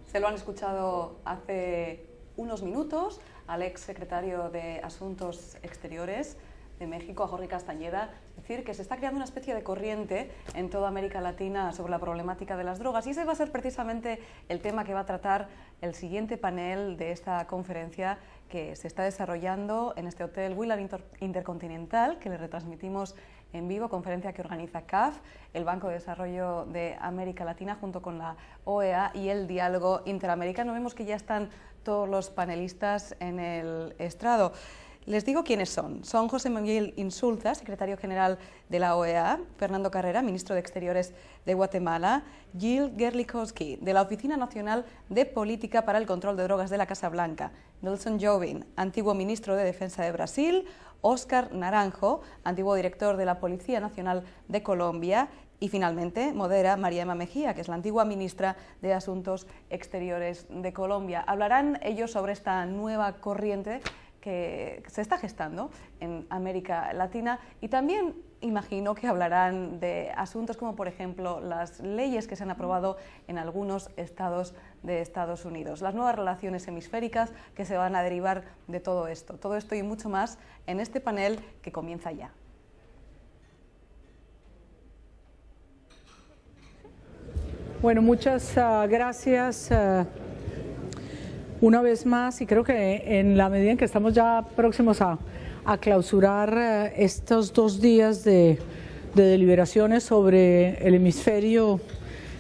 Se lo han escuchado hace unos minutos al ex secretario de Asuntos Exteriores de México, a Jorge Castañeda, decir que se está creando una especie de corriente en toda América Latina sobre la problemática de las drogas, y ese va a ser precisamente el tema que va a tratar el siguiente panel de esta conferencia que se está desarrollando en este hotel Willard Intercontinental, que le retransmitimos en vivo, conferencia que organiza CAF, el Banco de Desarrollo de América Latina, junto con la OEA y el Diálogo Interamericano. Vemos que ya están todos los panelistas en el estrado. Les digo quiénes son. Son José Manuel Insulza, secretario general de la OEA, Fernando Carrera, ministro de Exteriores de Guatemala, Jill Gerlikowski, de la Oficina Nacional de Política para el Control de Drogas de la Casa Blanca, Nelson Jobim, antiguo ministro de Defensa de Brasil, Óscar Naranjo, antiguo director de la Policía Nacional de Colombia, y finalmente modera María Emma Mejía, que es la antigua ministra de Asuntos Exteriores de Colombia. Hablarán ellos sobre esta nueva corriente que se está gestando en América Latina, y también imagino que hablarán de asuntos como, por ejemplo, las leyes que se han aprobado en algunos estados de Estados Unidos, las nuevas relaciones hemisféricas que se van a derivar de todo esto y mucho más en este panel que comienza ya. Bueno, muchas gracias. Una vez más, y creo que en la medida en que estamos ya próximos a clausurar estos 2 días de deliberaciones sobre el hemisferio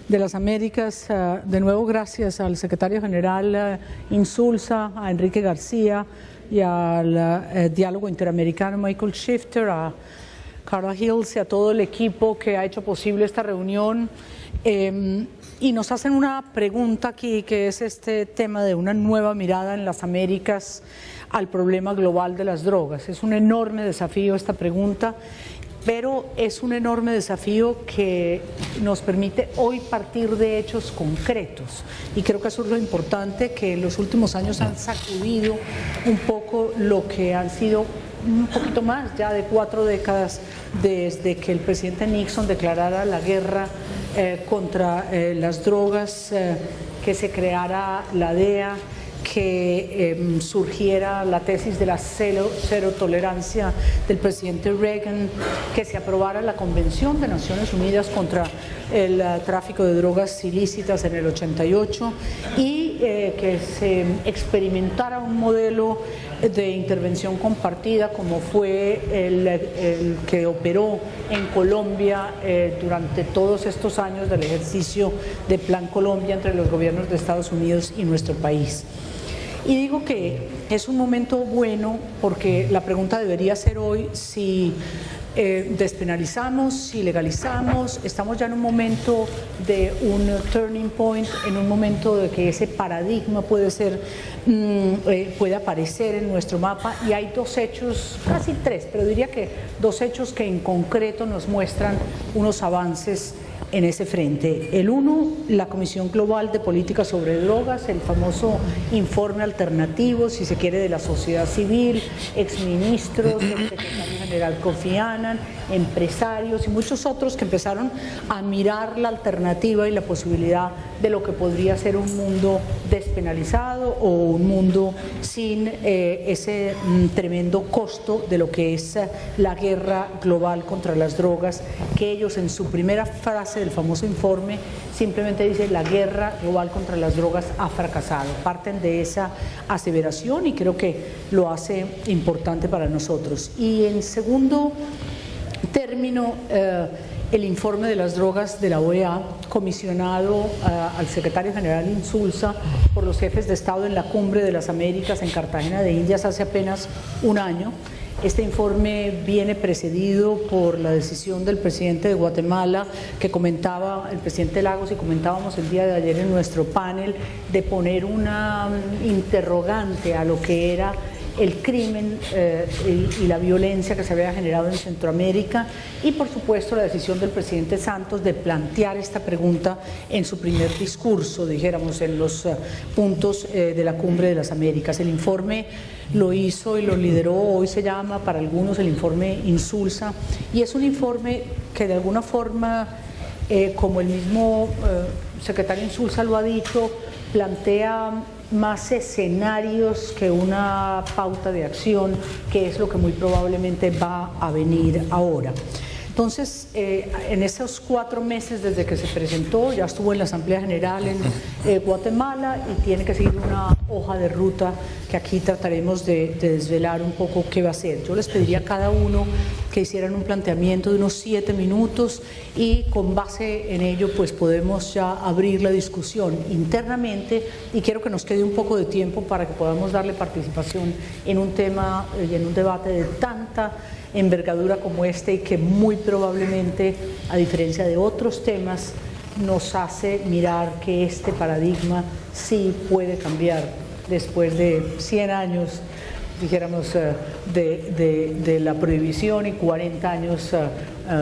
de las Américas, de nuevo gracias al secretario general Insulza, a Enrique García y al Diálogo Interamericano Michael Shifter, a Carla Hills y a todo el equipo que ha hecho posible esta reunión. Y nos hacen una pregunta aquí, que es este tema de una nueva mirada en las Américas al problema global de las drogas. Es un enorme desafío esta pregunta, pero es un enorme desafío que nos permite hoy partir de hechos concretos. Y creo que eso es lo importante, que en los últimos años han sacudido un poco lo que han sido un poquito más ya de 4 décadas desde que el presidente Nixon declarara la guerra contra las drogas, que se creara la DEA, que surgiera la tesis de la cero tolerancia del presidente Reagan, que se aprobara la Convención de Naciones Unidas contra el tráfico de drogas ilícitas en el 88 y que se experimentara un modelo de intervención compartida como fue el que operó en Colombia durante todos estos años del ejercicio de Plan Colombia entre los gobiernos de Estados Unidos y nuestro país. Y digo que es un momento bueno porque la pregunta debería ser hoy si despenalizamos, si legalizamos. Estamos ya en un momento de un turning point, en un momento de que ese paradigma puede aparecer en nuestro mapa, y hay 2 hechos, casi 3, pero diría que 2 hechos que en concreto nos muestran unos avances en ese frente. El uno, la Comisión Global de Política sobre Drogas, el famoso informe alternativo, si se quiere, de la sociedad civil, exministros, el secretario general Kofi Annan, empresarios y muchos otros que empezaron a mirar la alternativa y la posibilidad de lo que podría ser un mundo despenalizado o un mundo sin ese tremendo costo de lo que es la guerra global contra las drogas, que ellos en su primera frase del famoso informe simplemente dice: la guerra global contra las drogas ha fracasado. Parten de esa aseveración y creo que lo hace importante para nosotros. Y en segundo término, el informe de las drogas de la OEA, comisionado al secretario general Insulza por los jefes de Estado en la Cumbre de las Américas en Cartagena de Indias hace apenas un año. Este informe viene precedido por la decisión del presidente de Guatemala, que comentaba el presidente Lagos, y comentábamos el día de ayer en nuestro panel, de poner una interrogante a lo que era el crimen y la violencia que se había generado en Centroamérica, y por supuesto la decisión del presidente Santos de plantear esta pregunta en su primer discurso, dijéramos, en los puntos de la Cumbre de las Américas. El informe lo hizo y lo lideró, hoy se llama para algunos el informe Insulza, y es un informe que de alguna forma, como el mismo secretario Insulza lo ha dicho, plantea más escenarios que una pauta de acción, que es lo que muy probablemente va a venir ahora. Entonces, en esos 4 meses desde que se presentó, ya estuvo en la Asamblea General en Guatemala y tiene que seguir una hoja de ruta que aquí trataremos de desvelar un poco qué va a hacer. Yo les pediría a cada uno que hicieran un planteamiento de unos 7 minutos y con base en ello pues podemos ya abrir la discusión internamente, y quiero que nos quede un poco de tiempo para que podamos darle participación en un tema y en un debate de tanta envergadura como este, y que muy probablemente, a diferencia de otros temas, nos hace mirar que este paradigma sí puede cambiar después de 100 años, dijéramos, de la prohibición y 40 años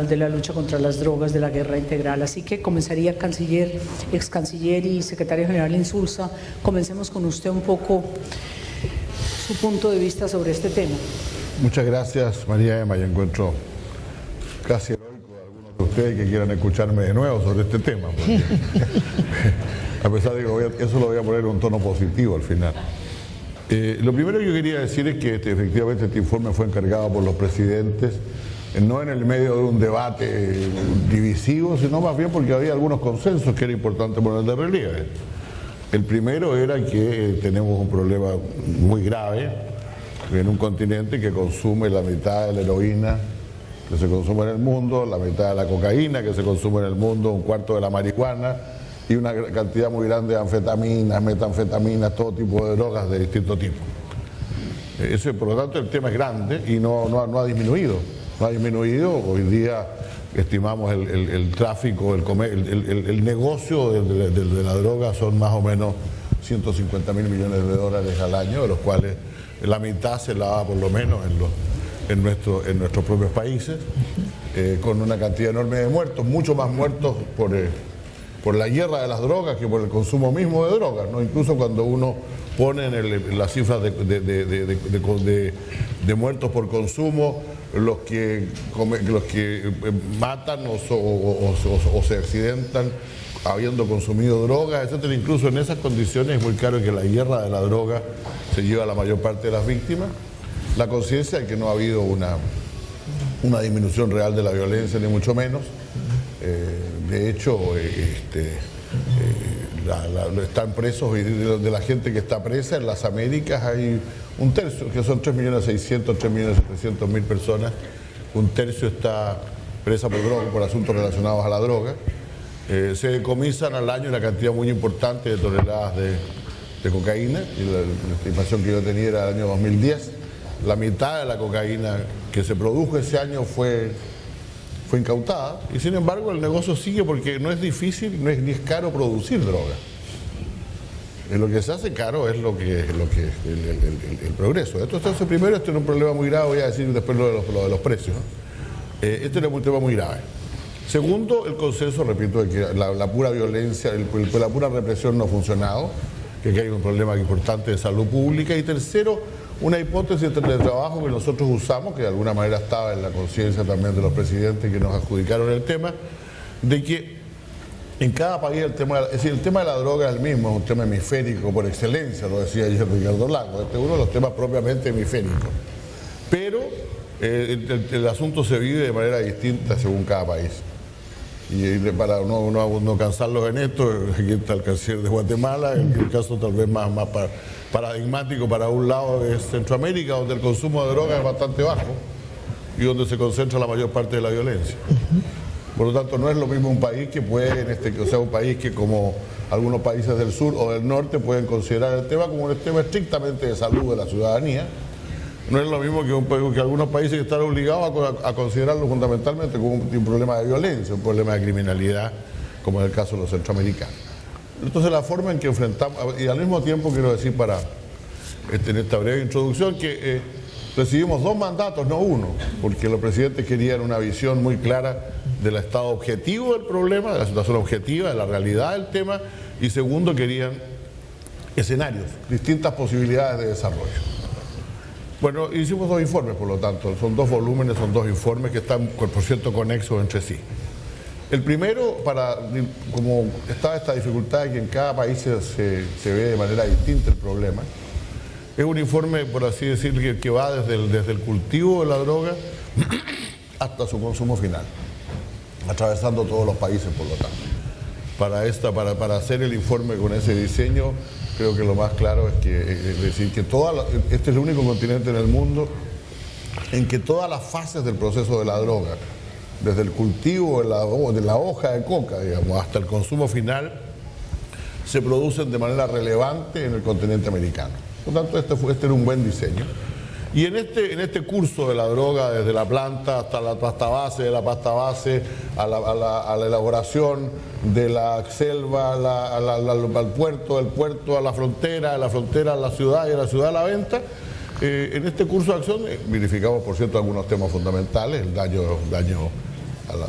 de la lucha contra las drogas, de la guerra integral. Así que comenzaría canciller, ex canciller y secretario general Insulza. Comencemos con usted un poco su punto de vista sobre este tema. Muchas gracias, María Emma. Yo encuentro casi heroico a algunos de ustedes que quieran escucharme de nuevo sobre este tema, porque a pesar de que eso lo voy a poner en un tono positivo al final. Lo primero que yo quería decir es que efectivamente este informe fue encargado por los presidentes, no en el medio de un debate divisivo, sino más bien porque había algunos consensos que era importante poner de relieve. El primero era que tenemos un problema muy grave en un continente que consume la mitad de la heroína que se consume en el mundo, la mitad de la cocaína que se consume en el mundo, 1/4 de la marihuana y una cantidad muy grande de anfetaminas, metanfetaminas, todo tipo de drogas de distinto tipo. Por lo tanto, el tema es grande y no ha disminuido. No ha disminuido. Hoy día estimamos el tráfico, el negocio de la droga son más o menos 150.000 millones de dólares al año, de los cuales la mitad se la da por lo menos en nuestros propios países, con una cantidad enorme de muertos, mucho más muertos por la guerra de las drogas que por el consumo mismo de drogas, ¿no? Incluso cuando uno pone en las cifras de muertos por consumo, los que matan o se accidentan habiendo consumido drogas, etcétera. Incluso en esas condiciones es muy claro que la guerra de la droga se lleva a la mayor parte de las víctimas. La conciencia de que no ha habido una disminución real de la violencia, ni mucho menos. De hecho, están presos, y de la gente que está presa en las Américas hay un tercio, que son 3.600.000, 3.700.000 personas. Un tercio está presa por droga, por asuntos relacionados a la droga. Se decomisan al año una cantidad muy importante de toneladas de cocaína, y la estimación que yo tenía era del año 2010. La mitad de la cocaína que se produjo ese año fue incautada, y sin embargo el negocio sigue porque no es difícil, ni es caro producir droga. Lo que se hace caro es el progreso. Entonces, primero, esto es un problema muy grave, voy a decir después lo de los precios, ¿no? Este es un tema muy grave. Segundo, el consenso, repito, de que la pura violencia, la pura represión no ha funcionado, que hay un problema importante de salud pública. Y tercero, una hipótesis de trabajo que nosotros usamos, que de alguna manera estaba en la conciencia también de los presidentes que nos adjudicaron el tema, de que en cada país el tema de la droga es el mismo, es un tema hemisférico por excelencia, lo decía ayer Ricardo Lago. Este es uno de los temas propiamente hemisféricos. Pero el asunto se vive de manera distinta según cada país. Y para no cansarlos en esto, aquí está el canciller de Guatemala, el caso tal vez más paradigmático para un lado es Centroamérica, donde el consumo de drogas es bastante bajo y donde se concentra la mayor parte de la violencia. Por lo tanto, no es lo mismo un país que puede, un país que como algunos países del sur o del norte pueden considerar el tema como un tema estrictamente de salud de la ciudadanía. No es lo mismo que algunos países que están obligados a considerarlo fundamentalmente como un problema de violencia, un problema de criminalidad, como es el caso de los centroamericanos. Entonces, la forma en que enfrentamos, y al mismo tiempo quiero decir en esta breve introducción que recibimos 2 mandatos, no uno, porque los presidentes querían una visión muy clara del estado objetivo del problema, de la situación objetiva, de la realidad del tema, y segundo, querían escenarios, distintas posibilidades de desarrollo. Bueno, hicimos 2 informes, por lo tanto, son 2 volúmenes, son 2 informes que están, por cierto, conexos entre sí. El primero, como está esta dificultad de que en cada país se ve de manera distinta el problema, es un informe, por así decir, que va desde el cultivo de la droga hasta su consumo final, atravesando todos los países, por lo tanto. Para hacer el informe con ese diseño, creo que lo más claro es decir que este es el único continente en el mundo en que todas las fases del proceso de la droga, desde el cultivo de la hoja de coca, digamos, hasta el consumo final, se producen de manera relevante en el continente americano. Por lo tanto, este era un buen diseño. Y en este curso de la droga, desde la planta hasta la pasta base, de la pasta base a la elaboración de la selva, al puerto, del puerto a la frontera, de la frontera a la ciudad y de la ciudad a la venta, en este curso de acción verificamos, por cierto, algunos temas fundamentales, el daño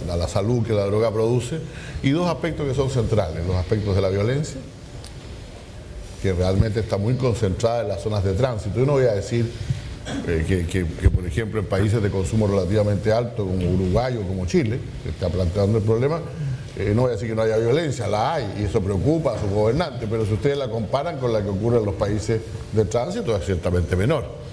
a la salud que la droga produce, y dos aspectos que son centrales: los aspectos de la violencia, que realmente está muy concentrada en las zonas de tránsito. Yo no voy a decir que, por ejemplo, en países de consumo relativamente alto como Uruguay o como Chile, que está planteando el problema, no voy a decir que no haya violencia, la hay, y eso preocupa a sus gobernantes, pero si ustedes la comparan con la que ocurre en los países de tránsito, es ciertamente menor.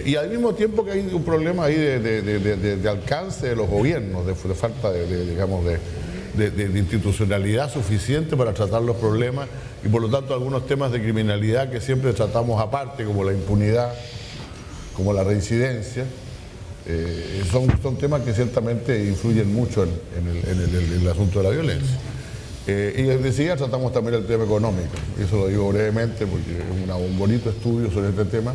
Y al mismo tiempo que hay un problema ahí de alcance de los gobiernos, de falta de institucionalidad suficiente para tratar los problemas, y por lo tanto algunos temas de criminalidad que siempre tratamos aparte, como la impunidad, como la reincidencia, son temas que ciertamente influyen mucho en el asunto de la violencia. Y enseguida tratamos también el tema económico, y eso lo digo brevemente porque es un bonito estudio sobre este tema.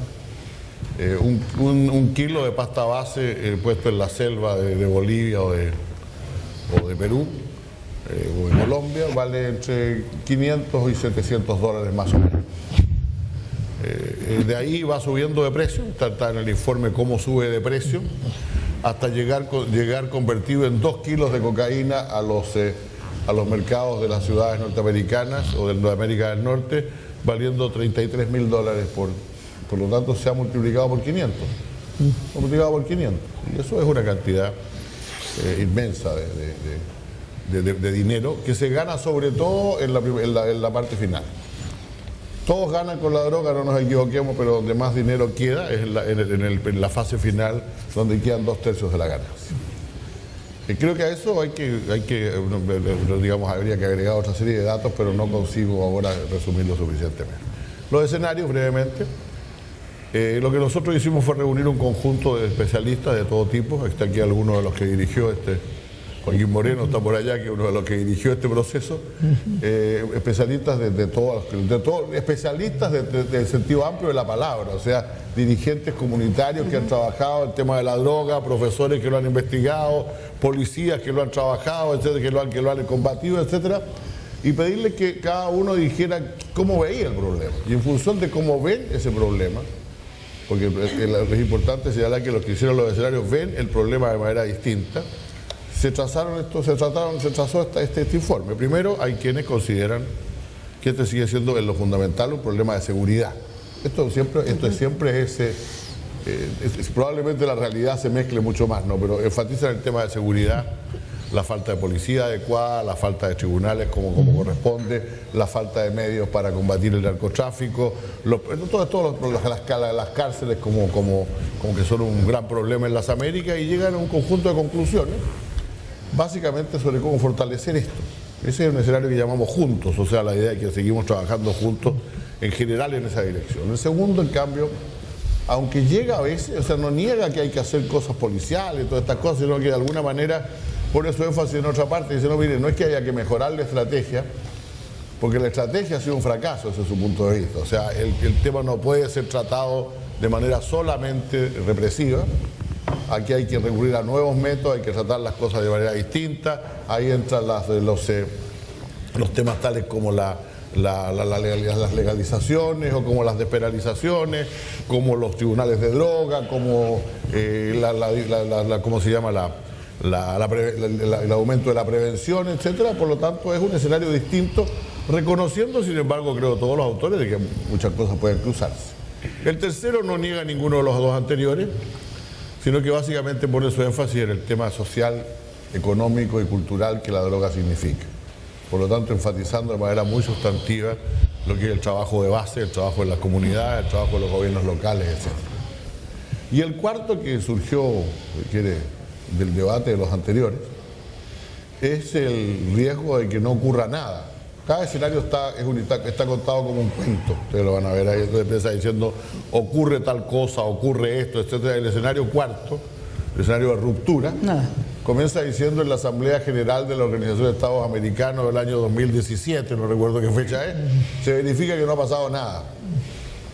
Un kilo de pasta base puesto en la selva de Bolivia o de Perú o de Colombia vale entre 500 y 700 dólares más o menos. De ahí va subiendo de precio, está en el informe cómo sube de precio, hasta llegar convertido en 2 kilos de cocaína a los mercados de las ciudades norteamericanas o de América del Norte, valiendo $33.000 por lo tanto se ha multiplicado por 500. Y eso es una cantidad inmensa de dinero que se gana sobre todo en la parte final. Todos ganan con la droga, no nos equivoquemos, pero donde más dinero queda es en la fase final, donde quedan 2/3 de la ganancia. Y creo que a eso habría que agregar otra serie de datos, pero no consigo ahora resumirlo suficientemente. Los escenarios, brevemente. Lo que nosotros hicimos fue reunir un conjunto de especialistas de todo tipo. Está aquí alguno de los que dirigió Joaquín Moreno está por allá, que es uno de los que dirigió este proceso. Especialistas especialistas del sentido amplio de la palabra, o sea, dirigentes comunitarios que han trabajado el tema de la droga, profesores que lo han investigado, policías que lo han trabajado, etcétera, que lo han combatido, etcétera. Y pedirle que cada uno dijera cómo veía el problema. Y en función de cómo ven ese problema, porque es importante señalar que los que hicieron los escenarios ven el problema de manera distinta, se trazó este informe. Primero, hay quienes consideran que este sigue siendo en lo fundamental un problema de seguridad. Probablemente la realidad se mezcle mucho más, ¿no? Pero enfatizan el tema de seguridad, la falta de policía adecuada, la falta de tribunales como corresponde, la falta de medios para combatir el narcotráfico, las cárceles como que son un gran problema en las Américas, y llegan a un conjunto de conclusiones, básicamente sobre cómo fortalecer esto. Ese es un escenario que llamamos juntos, o sea, la idea de que seguimos trabajando juntos en general en esa dirección. El segundo, en cambio, aunque llega a veces, o sea, no niega que hay que hacer cosas policiales, todas estas cosas, sino que de alguna manera pone su énfasis en otra parte y dice, no, mire, no es que haya que mejorar la estrategia, porque la estrategia ha sido un fracaso desde su punto de vista. O sea, el tema no puede ser tratado de manera solamente represiva. Aquí hay que recurrir a nuevos métodos, hay que tratar las cosas de manera distinta. Ahí entran los temas tales como las legalizaciones o como las despenalizaciones, como los tribunales de droga, como ¿cómo se llama? El aumento de la prevención, etcétera. Por lo tanto, es un escenario distinto, reconociendo, sin embargo, creo todos los autores, de que muchas cosas pueden cruzarse. El tercero no niega ninguno de los dos anteriores, sino que básicamente pone su énfasis en el tema social económico y cultural que la droga significa. Por lo tanto, enfatizando de manera muy sustantiva lo que es el trabajo de base, el trabajo en las comunidades, el trabajo de los gobiernos locales, etc. Y el cuarto que surgió del debate de los anteriores es el riesgo de que no ocurra nada. Cada escenario está contado como un cuento. Ustedes lo van a ver ahí, entonces empieza diciendo ocurre tal cosa, ocurre esto, etc. El escenario cuarto, el escenario de ruptura, comienza diciendo en la Asamblea General de la Organización de Estados Americanos del año 2017, no recuerdo qué fecha es, se verifica que no ha pasado nada.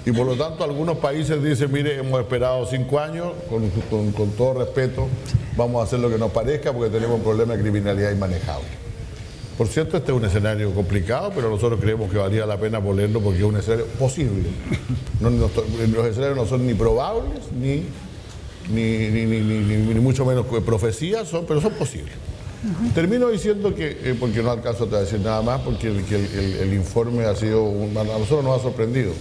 Y por lo tanto algunos países dicen, mire, hemos esperado 5 años, con todo respeto, vamos a hacer lo que nos parezca porque tenemos un problema de criminalidad inmanejable. Por cierto, este es un escenario complicado, pero nosotros creemos que valía la pena ponerlo porque es un escenario posible. Los escenarios no son ni probables, ni mucho menos profecías, pero son posibles. Termino diciendo que, porque no alcanzo a decir nada más, porque el informe ha sido, a nosotros nos ha sorprendido.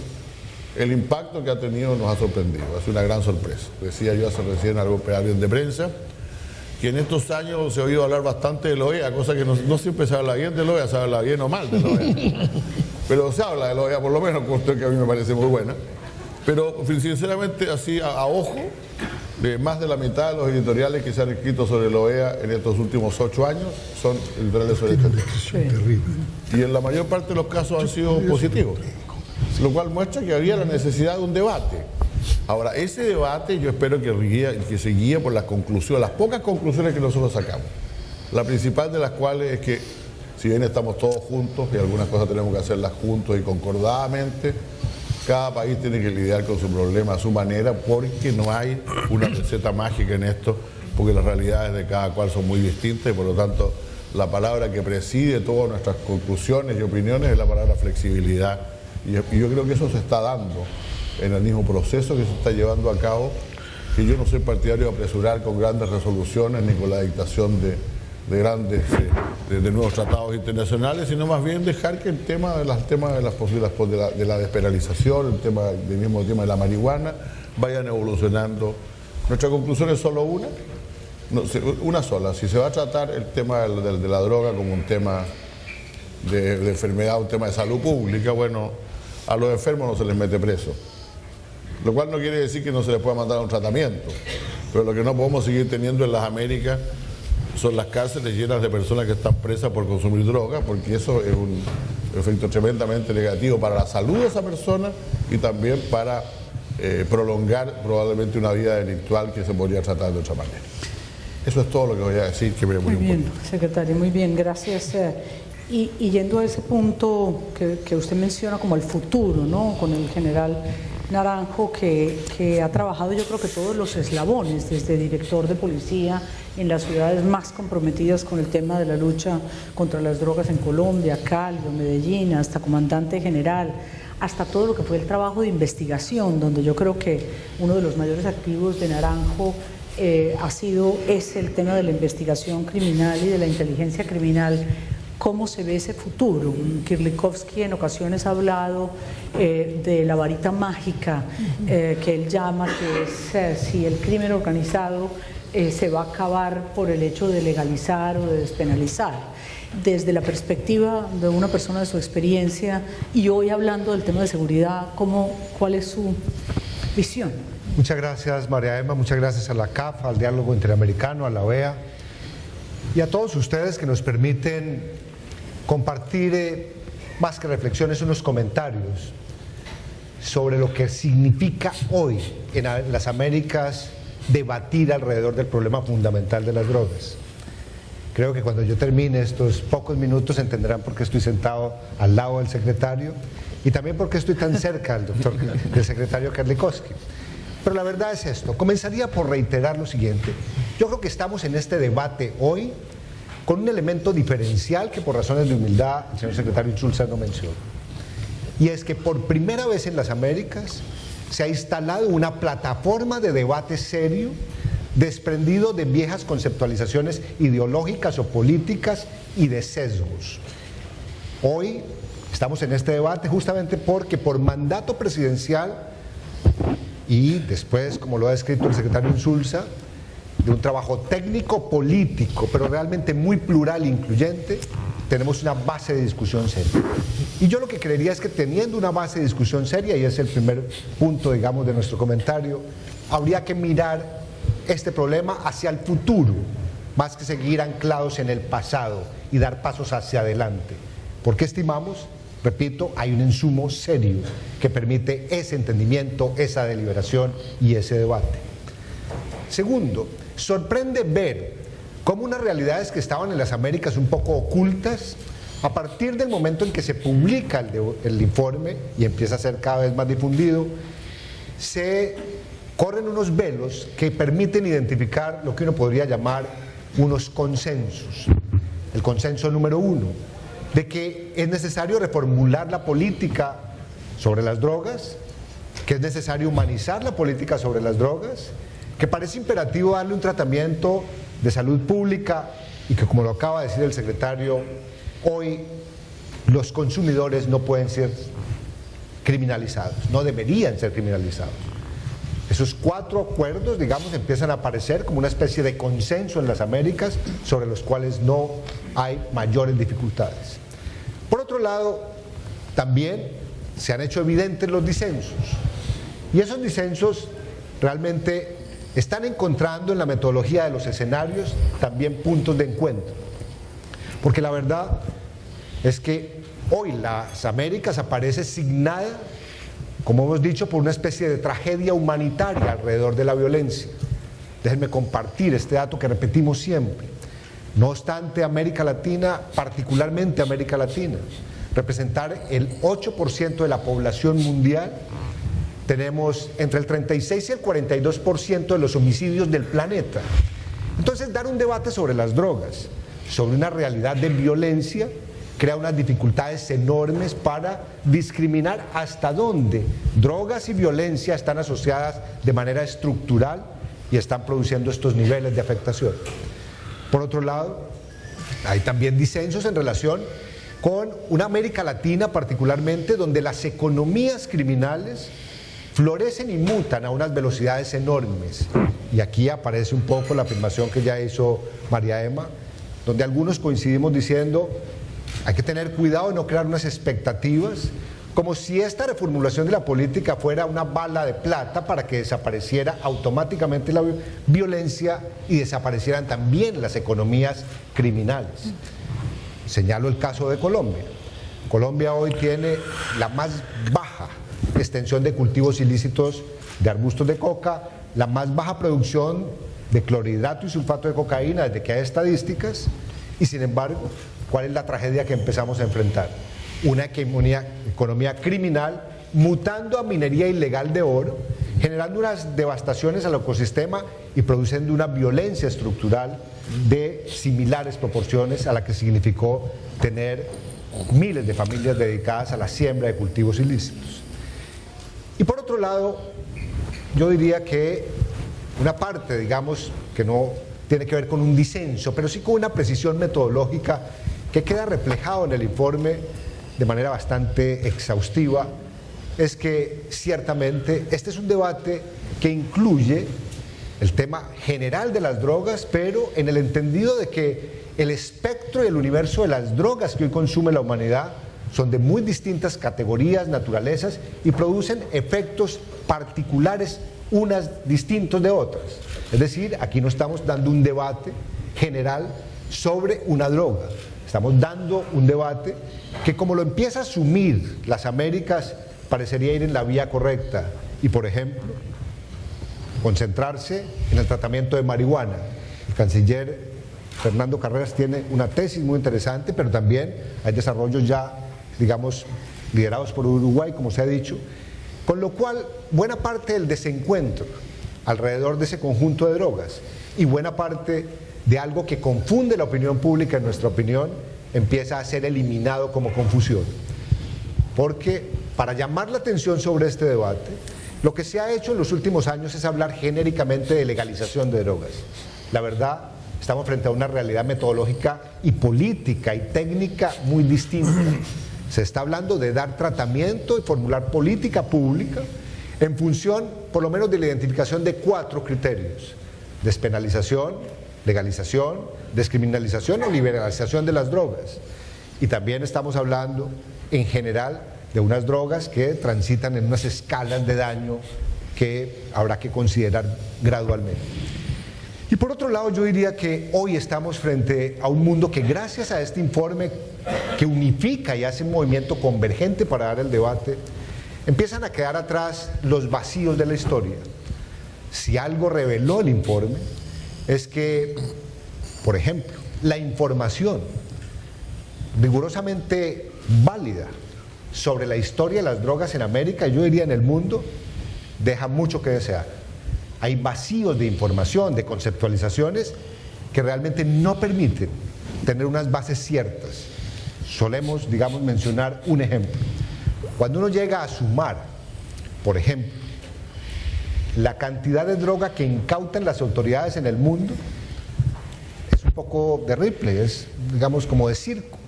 El impacto que ha tenido nos ha sorprendido, ha sido una gran sorpresa. Decía yo hace recién algo alguien de prensa, que en estos años se ha oído hablar bastante de la OEA, cosa que no siempre se habla bien de la OEA, se habla bien o mal de la OEA. Pero se habla de la OEA, por lo menos, cuestión que a mí me parece muy buena. Pero sinceramente, así a ojo, más de la mitad de los editoriales que se han escrito sobre la OEA en estos últimos 8 años son editoriales sobre este tema. Y en la mayor parte de los casos han sido positivos, lo cual muestra que había la necesidad de un debate. Ahora, ese debate yo espero que se guíe por las conclusiones, las pocas conclusiones que nosotros sacamos. La principal de las cuales es que, si bien estamos todos juntos, y algunas cosas tenemos que hacerlas juntos y concordadamente, cada país tiene que lidiar con su problema a su manera, porque no hay una receta mágica en esto, porque las realidades de cada cual son muy distintas y por lo tanto la palabra que preside todas nuestras conclusiones y opiniones es la palabra flexibilidad. Y yo creo que eso se está dando en el mismo proceso que se está llevando a cabo, que yo no soy partidario de apresurar con grandes resoluciones ni con la dictación de nuevos tratados internacionales, sino más bien dejar que el tema de la despenalización, el mismo tema de la marihuana, vayan evolucionando. Nuestra conclusión es solo una sola. Si se va a tratar el tema de la droga como un tema de enfermedad, un tema de salud pública, bueno, a los enfermos no se les mete preso. Lo cual no quiere decir que no se les pueda mandar a un tratamiento, pero lo que no podemos seguir teniendo en las Américas son las cárceles llenas de personas que están presas por consumir droga, porque eso es un efecto tremendamente negativo para la salud de esa persona y también para prolongar probablemente una vida delictual que se podría tratar de otra manera. Eso es todo lo que voy a decir, que me muy bien, secretario, muy bien, gracias. Y yendo a ese punto que usted menciona como el futuro, ¿no? Con el general Naranjo, que ha trabajado yo creo que todos los eslabones, desde director de policía en las ciudades más comprometidas con el tema de la lucha contra las drogas en Colombia, Cali, Medellín, hasta comandante general, hasta todo lo que fue el trabajo de investigación, donde yo creo que uno de los mayores activos de Naranjo es el tema de la investigación criminal y de la inteligencia criminal. ¿Cómo se ve ese futuro? Kirlikovsky en ocasiones ha hablado de la varita mágica que él llama, que es si el crimen organizado se va a acabar por el hecho de legalizar o de despenalizar. Desde la perspectiva de una persona de su experiencia y hoy hablando del tema de seguridad, ¿cuál es su visión? Muchas gracias, María Emma, muchas gracias a la CAF, al Diálogo Interamericano, a la OEA y a todos ustedes que nos permiten compartir, más que reflexiones, unos comentarios sobre lo que significa hoy en las Américas debatir alrededor del problema fundamental de las drogas. Creo que cuando yo termine estos pocos minutos entenderán por qué estoy sentado al lado del secretario y también por qué estoy tan cerca del secretario Kirlikovsky. Pero la verdad es esto, comenzaría por reiterar lo siguiente. Yo creo que estamos en este debate hoy con un elemento diferencial que por razones de humildad el señor secretario Insulza no mencionó. Y es que por primera vez en las Américas se ha instalado una plataforma de debate serio, desprendido de viejas conceptualizaciones ideológicas o políticas y de sesgos. Hoy estamos en este debate justamente porque por mandato presidencial y después, como lo ha descrito el secretario Insulza, de un trabajo técnico, político, pero realmente muy plural e incluyente, tenemos una base de discusión seria. Y yo lo que creería es que teniendo una base de discusión seria, y es el primer punto, digamos, de nuestro comentario, habría que mirar este problema hacia el futuro, más que seguir anclados en el pasado y dar pasos hacia adelante. Porque estimamos, repito, hay un insumo serio que permite ese entendimiento, esa deliberación y ese debate. Segundo, sorprende ver cómo unas realidades que estaban en las Américas un poco ocultas, a partir del momento en que se publica el informe y empieza a ser cada vez más difundido, se corren unos velos que permiten identificar lo que uno podría llamar unos consensos. El consenso número 1, de que es necesario reformular la política sobre las drogas, que es necesario humanizar la política sobre las drogas, que parece imperativo darle un tratamiento de salud pública y que, como lo acaba de decir el secretario, hoy los consumidores no pueden ser criminalizados, no deberían ser criminalizados. Esos 4 acuerdos, digamos, empiezan a aparecer como una especie de consenso en las Américas sobre los cuales no hay mayores dificultades. Por otro lado, también se han hecho evidentes los disensos, y esos disensos realmente están encontrando en la metodología de los escenarios también puntos de encuentro, porque la verdad es que hoy las Américas aparece signada, como hemos dicho, por una especie de tragedia humanitaria alrededor de la violencia. Déjenme compartir este dato que repetimos siempre. No obstante, América Latina, particularmente América Latina, representar el 8% de la población mundial, tenemos entre el 36 y el 42% de los homicidios del planeta. Entonces, dar un debate sobre las drogas, sobre una realidad de violencia, crea unas dificultades enormes para discriminar hasta dónde drogas y violencia están asociadas de manera estructural y están produciendo estos niveles de afectación. Por otro lado, hay también disensos en relación con una América Latina particularmente, donde las economías criminales florecen y mutan a unas velocidades enormes. Y aquí aparece un poco la afirmación que ya hizo María Emma, donde algunos coincidimos diciendo: hay que tener cuidado de no crear unas expectativas, como si esta reformulación de la política fuera una bala de plata para que desapareciera automáticamente la violencia y desaparecieran también las economías criminales. Señalo el caso de Colombia. Colombia hoy tiene la más baja extensión de cultivos ilícitos de arbustos de coca, la más baja producción de clorhidrato y sulfato de cocaína desde que hay estadísticas, y sin embargo, ¿cuál es la tragedia que empezamos a enfrentar? Una economía criminal mutando a minería ilegal de oro, generando unas devastaciones al ecosistema y produciendo una violencia estructural de similares proporciones a la que significó tener miles de familias dedicadas a la siembra de cultivos ilícitos. Y por otro lado, yo diría que una parte, digamos, que no tiene que ver con un disenso, pero sí con una precisión metodológica que queda reflejado en el informe de manera bastante exhaustiva, es que ciertamente este es un debate que incluye el tema general de las drogas, pero en el entendido de que el espectro y el universo de las drogas que hoy consume la humanidad son de muy distintas categorías, naturalezas, y producen efectos particulares unas distintos de otras. Es decir, aquí no estamos dando un debate general sobre una droga, estamos dando un debate que, como lo empieza a asumir las Américas, parecería ir en la vía correcta y, por ejemplo, concentrarse en el tratamiento de marihuana. El canciller Fernando Carreras tiene una tesis muy interesante, pero también hay desarrollos ya, digamos, liderados por Uruguay, como se ha dicho, con lo cual buena parte del desencuentro alrededor de ese conjunto de drogas y buena parte de algo que confunde la opinión pública, en nuestra opinión, empieza a ser eliminado como confusión. Porque para llamar la atención sobre este debate, lo que se ha hecho en los últimos años es hablar genéricamente de legalización de drogas. La verdad, estamos frente a una realidad metodológica y política y técnica muy distinta. Se está hablando de dar tratamiento y formular política pública en función, por lo menos, de la identificación de 4 criterios. despenalización, legalización, descriminalización o liberalización de las drogas. Y también estamos hablando en general de unas drogas que transitan en unas escalas de daño que habrá que considerar gradualmente. Y por otro lado, yo diría que hoy estamos frente a un mundo que, gracias a este informe que unifica y hace un movimiento convergente para dar el debate, empiezan a quedar atrás los vacíos de la historia. Si algo reveló el informe es que, por ejemplo, la información rigurosamente válida sobre la historia de las drogas en América, yo diría en el mundo, deja mucho que desear. Hay vacíos de información, de conceptualizaciones que realmente no permiten tener unas bases ciertas. Solemos, digamos, mencionar un ejemplo. Cuando uno llega a sumar, por ejemplo, la cantidad de droga que incautan las autoridades en el mundo, es un poco de Ripley, es, digamos, como de circo.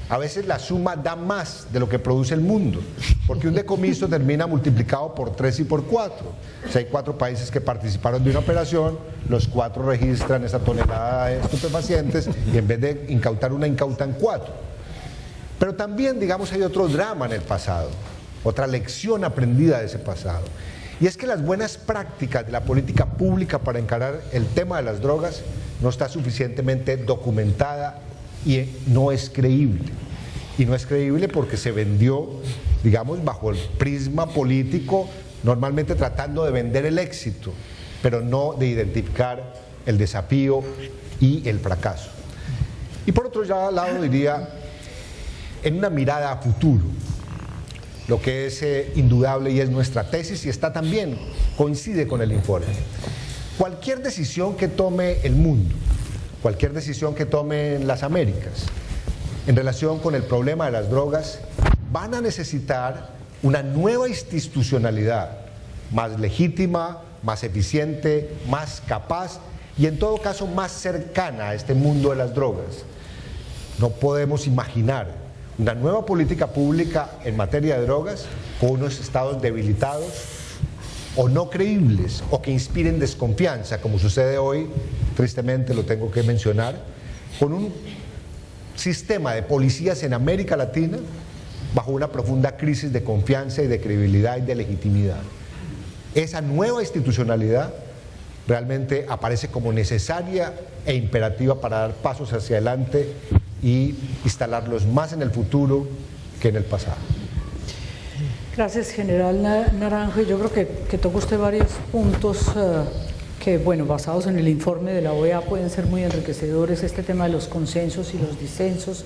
A veces la suma da más de lo que produce el mundo, porque un decomiso termina multiplicado por 3 y por 4. Si hay 4 países que participaron de una operación, los 4 registran esa tonelada de estupefacientes y en vez de incautar una, incautan 4. Pero también, digamos, hay otro drama en el pasado, otra lección aprendida de ese pasado. Y es que las buenas prácticas de la política pública para encarar el tema de las drogas no está suficientemente documentada y no es creíble. Y no es creíble porque se vendió, digamos, bajo el prisma político, normalmente tratando de vender el éxito, pero no de identificar el desafío y el fracaso. Y por otro lado diría, en una mirada a futuro, lo que es indudable y es nuestra tesis, y está también, coincide con el informe. Cualquier decisión que tome el mundo, cualquier decisión que tomen las Américas en relación con el problema de las drogas, van a necesitar una nueva institucionalidad más legítima, más eficiente, más capaz y en todo caso más cercana a este mundo de las drogas. No podemos imaginar una nueva política pública en materia de drogas con unos estados debilitados o no creíbles o que inspiren desconfianza, como sucede hoy, tristemente lo tengo que mencionar, con un sistema de policías en América Latina bajo una profunda crisis de confianza y de credibilidad y de legitimidad. Esa nueva institucionalidad realmente aparece como necesaria e imperativa para dar pasos hacia adelante y instalarlos más en el futuro que en el pasado. Gracias, General Naranjo. Yo creo que toca usted varios puntos que, bueno, basados en el informe de la OEA pueden ser muy enriquecedores, este tema de los consensos y los disensos,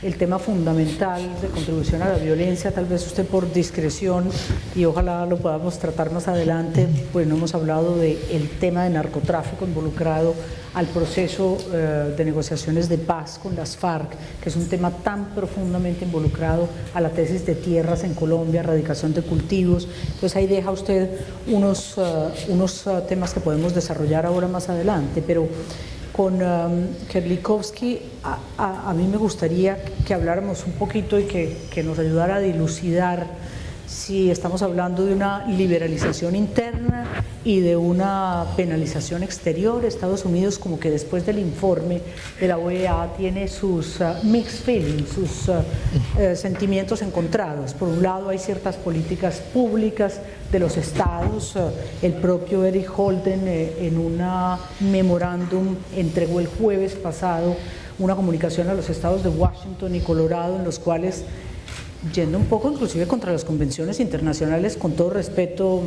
el tema fundamental de contribución a la violencia, tal vez usted por discreción, y ojalá lo podamos tratar más adelante, pues no hemos hablado del tema de narcotráfico involucrado al proceso de negociaciones de paz con las FARC, que es un tema tan profundamente involucrado a la tesis de tierras en Colombia, erradicación de cultivos. Entonces ahí deja usted unos temas que podemos desarrollar ahora más adelante, pero con Kerlikowski a mí me gustaría que habláramos un poquito y que nos ayudara a dilucidar si estamos hablando de una liberalización interna y de una penalización exterior. Estados Unidos, como que después del informe de la OEA, tiene sus mixed feelings, sus sentimientos encontrados. Por un lado hay ciertas políticas públicas de los estados, el propio Eric Holden en una memorándum entregó el jueves pasado una comunicación a los estados de Washington y Colorado en los cuales, yendo un poco inclusive contra las convenciones internacionales, con todo respeto,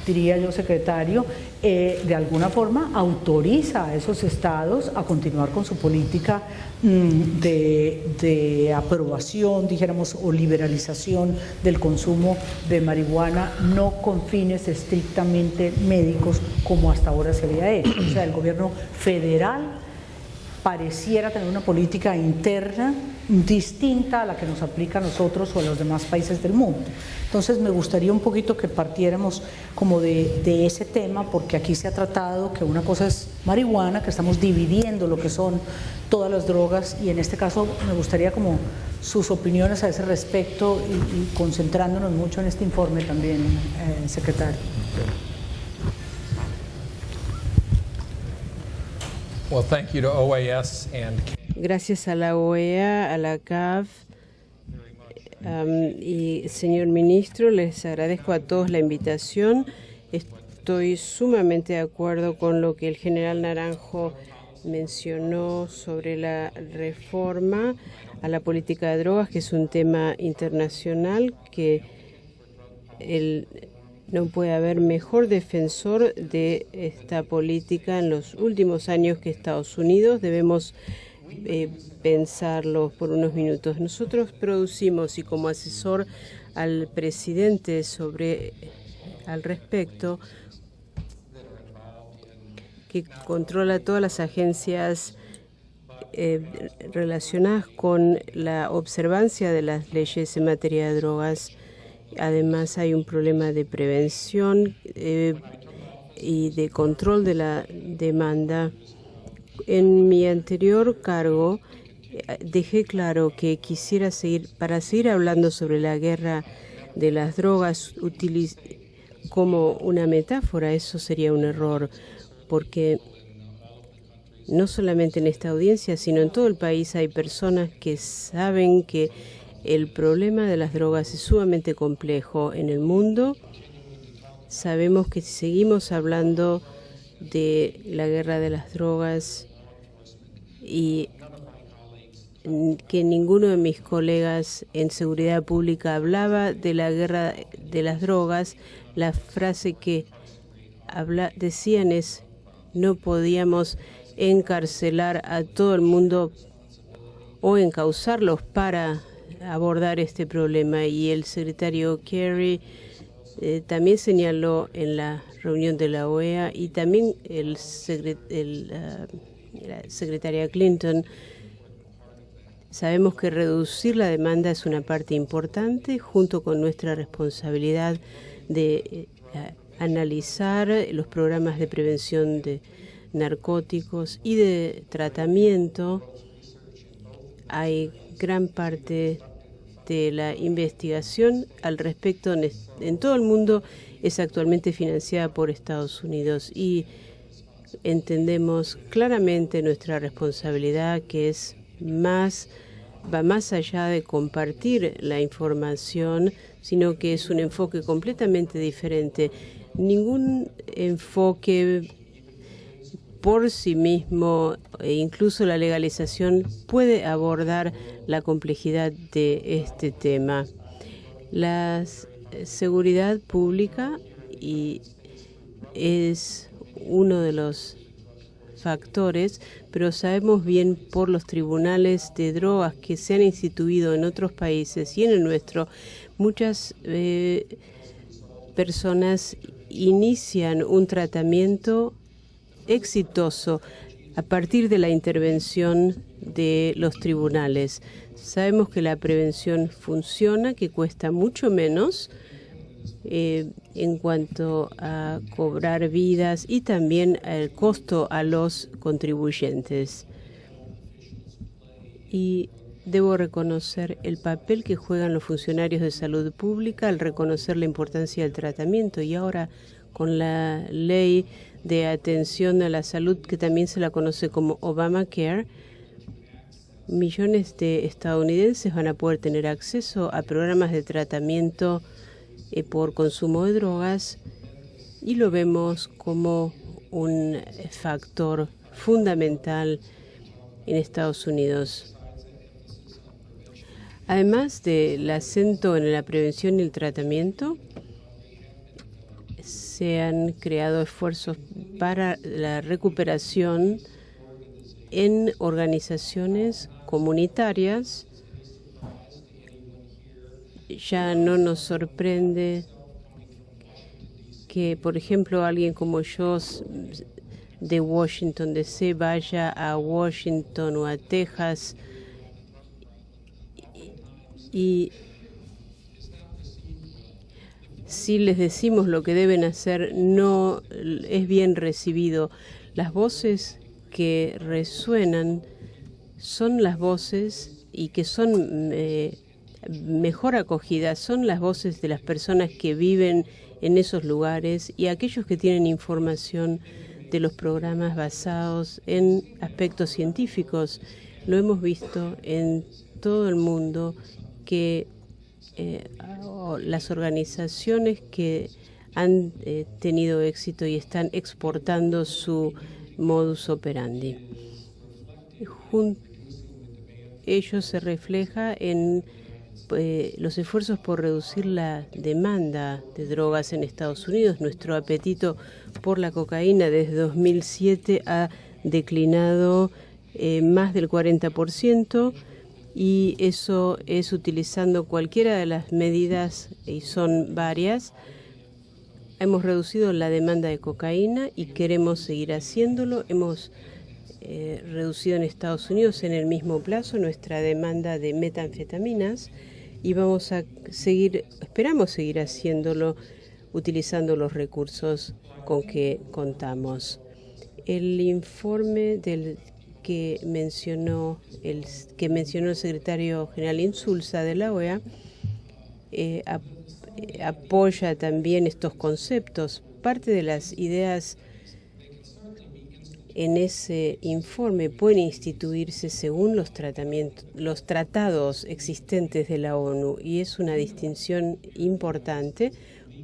diría yo, secretario, de alguna forma autoriza a esos estados a continuar con su política de aprobación, dijéramos, o liberalización del consumo de marihuana, no con fines estrictamente médicos como hasta ahora se había hecho. O sea, el gobierno federal pareciera tener una política interna distinta a la que nos aplica a nosotros o a los demás países del mundo. Entonces me gustaría un poquito que partiéramos como de ese tema, porque aquí se ha tratado que una cosa es marihuana, que estamos dividiendo lo que son todas las drogas, y en este caso me gustaría como sus opiniones a ese respecto y concentrándonos mucho en este informe también, secretario. Well, thank you to OAS and Gracias a la OEA, a la CAF y señor ministro, les agradezco a todos la invitación. Estoy sumamente de acuerdo con lo que el general Naranjo mencionó sobre la reforma a la política de drogas, que es un tema internacional, que no puede haber mejor defensor de esta política en los últimos años que Estados Unidos. Debemos pensarlo por unos minutos. Nosotros producimos, y como asesor al presidente al respecto, que controla todas las agencias relacionadas con la observancia de las leyes en materia de drogas. Además, hay un problema de prevención y de control de la demanda. En mi anterior cargo dejé claro que quisiera para seguir hablando sobre la guerra de las drogas como una metáfora. Eso sería un error, porque no solamente en esta audiencia, sino en todo el país hay personas que saben que el problema de las drogas es sumamente complejo en el mundo. Sabemos que si seguimos hablando de la guerra de las drogas y que ninguno de mis colegas en seguridad pública hablaba de la guerra de las drogas, la frase que decían es: no podíamos encarcelar a todo el mundo o encauzarlos para abordar este problema. Y el secretario Kerry también señaló en la reunión de la OEA, y también la secretaria Clinton. Sabemos que reducir la demanda es una parte importante, junto con nuestra responsabilidad de analizar los programas de prevención de narcóticos y de tratamiento. Hay gran parte de la investigación al respecto en todo el mundo es actualmente financiada por Estados Unidos, y entendemos claramente nuestra responsabilidad, que va más allá de compartir la información, sino que es un enfoque completamente diferente. Ningún enfoque por sí mismo, e incluso la legalización, puede abordar la complejidad de este tema. La seguridad pública es uno de los factores, pero sabemos bien por los tribunales de drogas que se han instituido en otros países y en el nuestro, muchas personas inician un tratamiento exitoso a partir de la intervención de los tribunales. Sabemos que la prevención funciona, que cuesta mucho menos en cuanto a cobrar vidas y también el costo a los contribuyentes. Y debo reconocer el papel que juegan los funcionarios de salud pública al reconocer la importancia del tratamiento. Y ahora, con la ley de atención a la salud, que también se la conoce como Obamacare, millones de estadounidenses van a poder tener acceso a programas de tratamiento por consumo de drogas, y lo vemos como un factor fundamental en Estados Unidos. Además del acento en la prevención y el tratamiento, se han creado esfuerzos para la recuperación en organizaciones comunitarias. Ya no nos sorprende que, por ejemplo, alguien como yo de Washington DC vaya a Washington o a Texas y si les decimos lo que deben hacer, no es bien recibido. Las voces que resuenan son las voces y que son mejor acogidas, son las voces de las personas que viven en esos lugares y aquellos que tienen información de los programas basados en aspectos científicos. Lo hemos visto en todo el mundo que las organizaciones que han tenido éxito y están exportando su modus operandi. Ello se refleja en los esfuerzos por reducir la demanda de drogas en Estados Unidos. Nuestro apetito por la cocaína desde 2007 ha declinado más del 40%, y eso es utilizando cualquiera de las medidas, y son varias. Hemos reducido la demanda de cocaína y queremos seguir haciéndolo. Hemos reducido en Estados Unidos en el mismo plazo nuestra demanda de metanfetaminas, y esperamos seguir haciéndolo utilizando los recursos con que contamos. El informe que mencionó el secretario general Insulza de la OEA apoya también estos conceptos. Parte de las ideas en ese informe pueden instituirse según los tratados existentes de la ONU, y es una distinción importante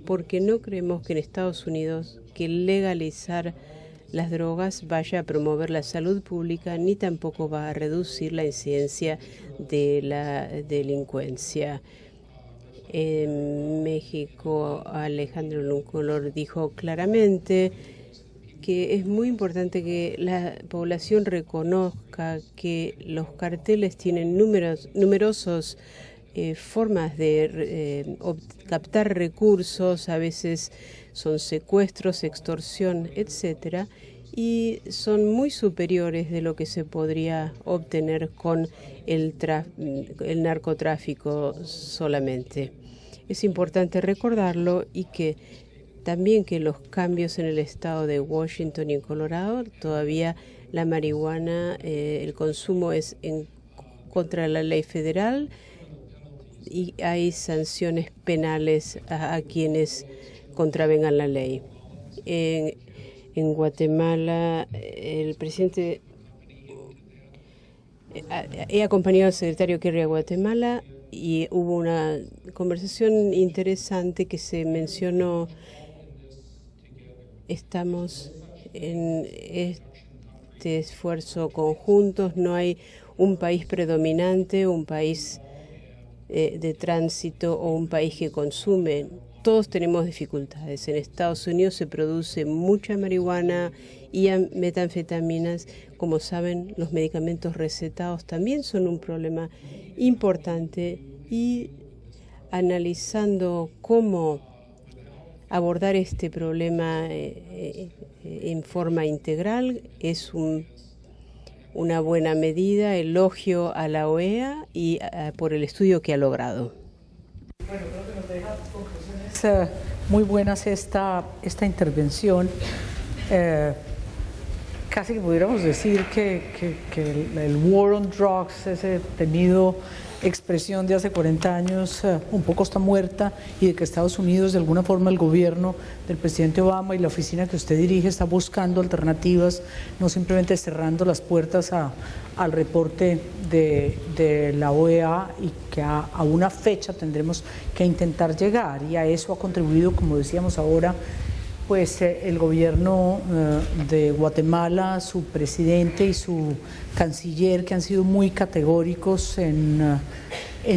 porque no creemos que en Estados Unidos que legalizar las drogas vaya a promover la salud pública, ni tampoco va a reducir la incidencia de la delincuencia. En México, Alejandro Luncolor dijo claramente que es muy importante que la población reconozca que los carteles tienen numerosas formas de captar recursos, a veces son secuestros, extorsión, etcétera, y son muy superiores de lo que se podría obtener con el narcotráfico solamente. Es importante recordarlo, y que también que los cambios en el estado de Washington y en Colorado, todavía la marihuana, el consumo es en contra de la ley federal y hay sanciones penales a quienes contravengan la ley. En Guatemala, el presidente he acompañado al secretario Kerry a Guatemala y hubo una conversación interesante que se mencionó. Estamos en este esfuerzo conjunto. No hay un país predominante, un país de tránsito o un país que consume. Todos tenemos dificultades. En Estados Unidos se produce mucha marihuana y metanfetaminas. Como saben, los medicamentos recetados también son un problema importante, y analizando cómo abordar este problema en forma integral es una buena medida. Elogio a la OEA y por el estudio que ha logrado. Bueno, creo que nos deja conclusiones muy buenas esta intervención. Casi que pudiéramos decir que el war on drugs, ese temido expresión de hace 40 años, un poco está muerta, y de que Estados Unidos, de alguna forma, el gobierno del presidente Obama y la oficina que usted dirige está buscando alternativas, no simplemente cerrando las puertas al reporte de la OEA, y que a una fecha tendremos que intentar llegar, y a eso ha contribuido, como decíamos ahora, pues el gobierno de Guatemala, su presidente y su canciller, que han sido muy categóricos en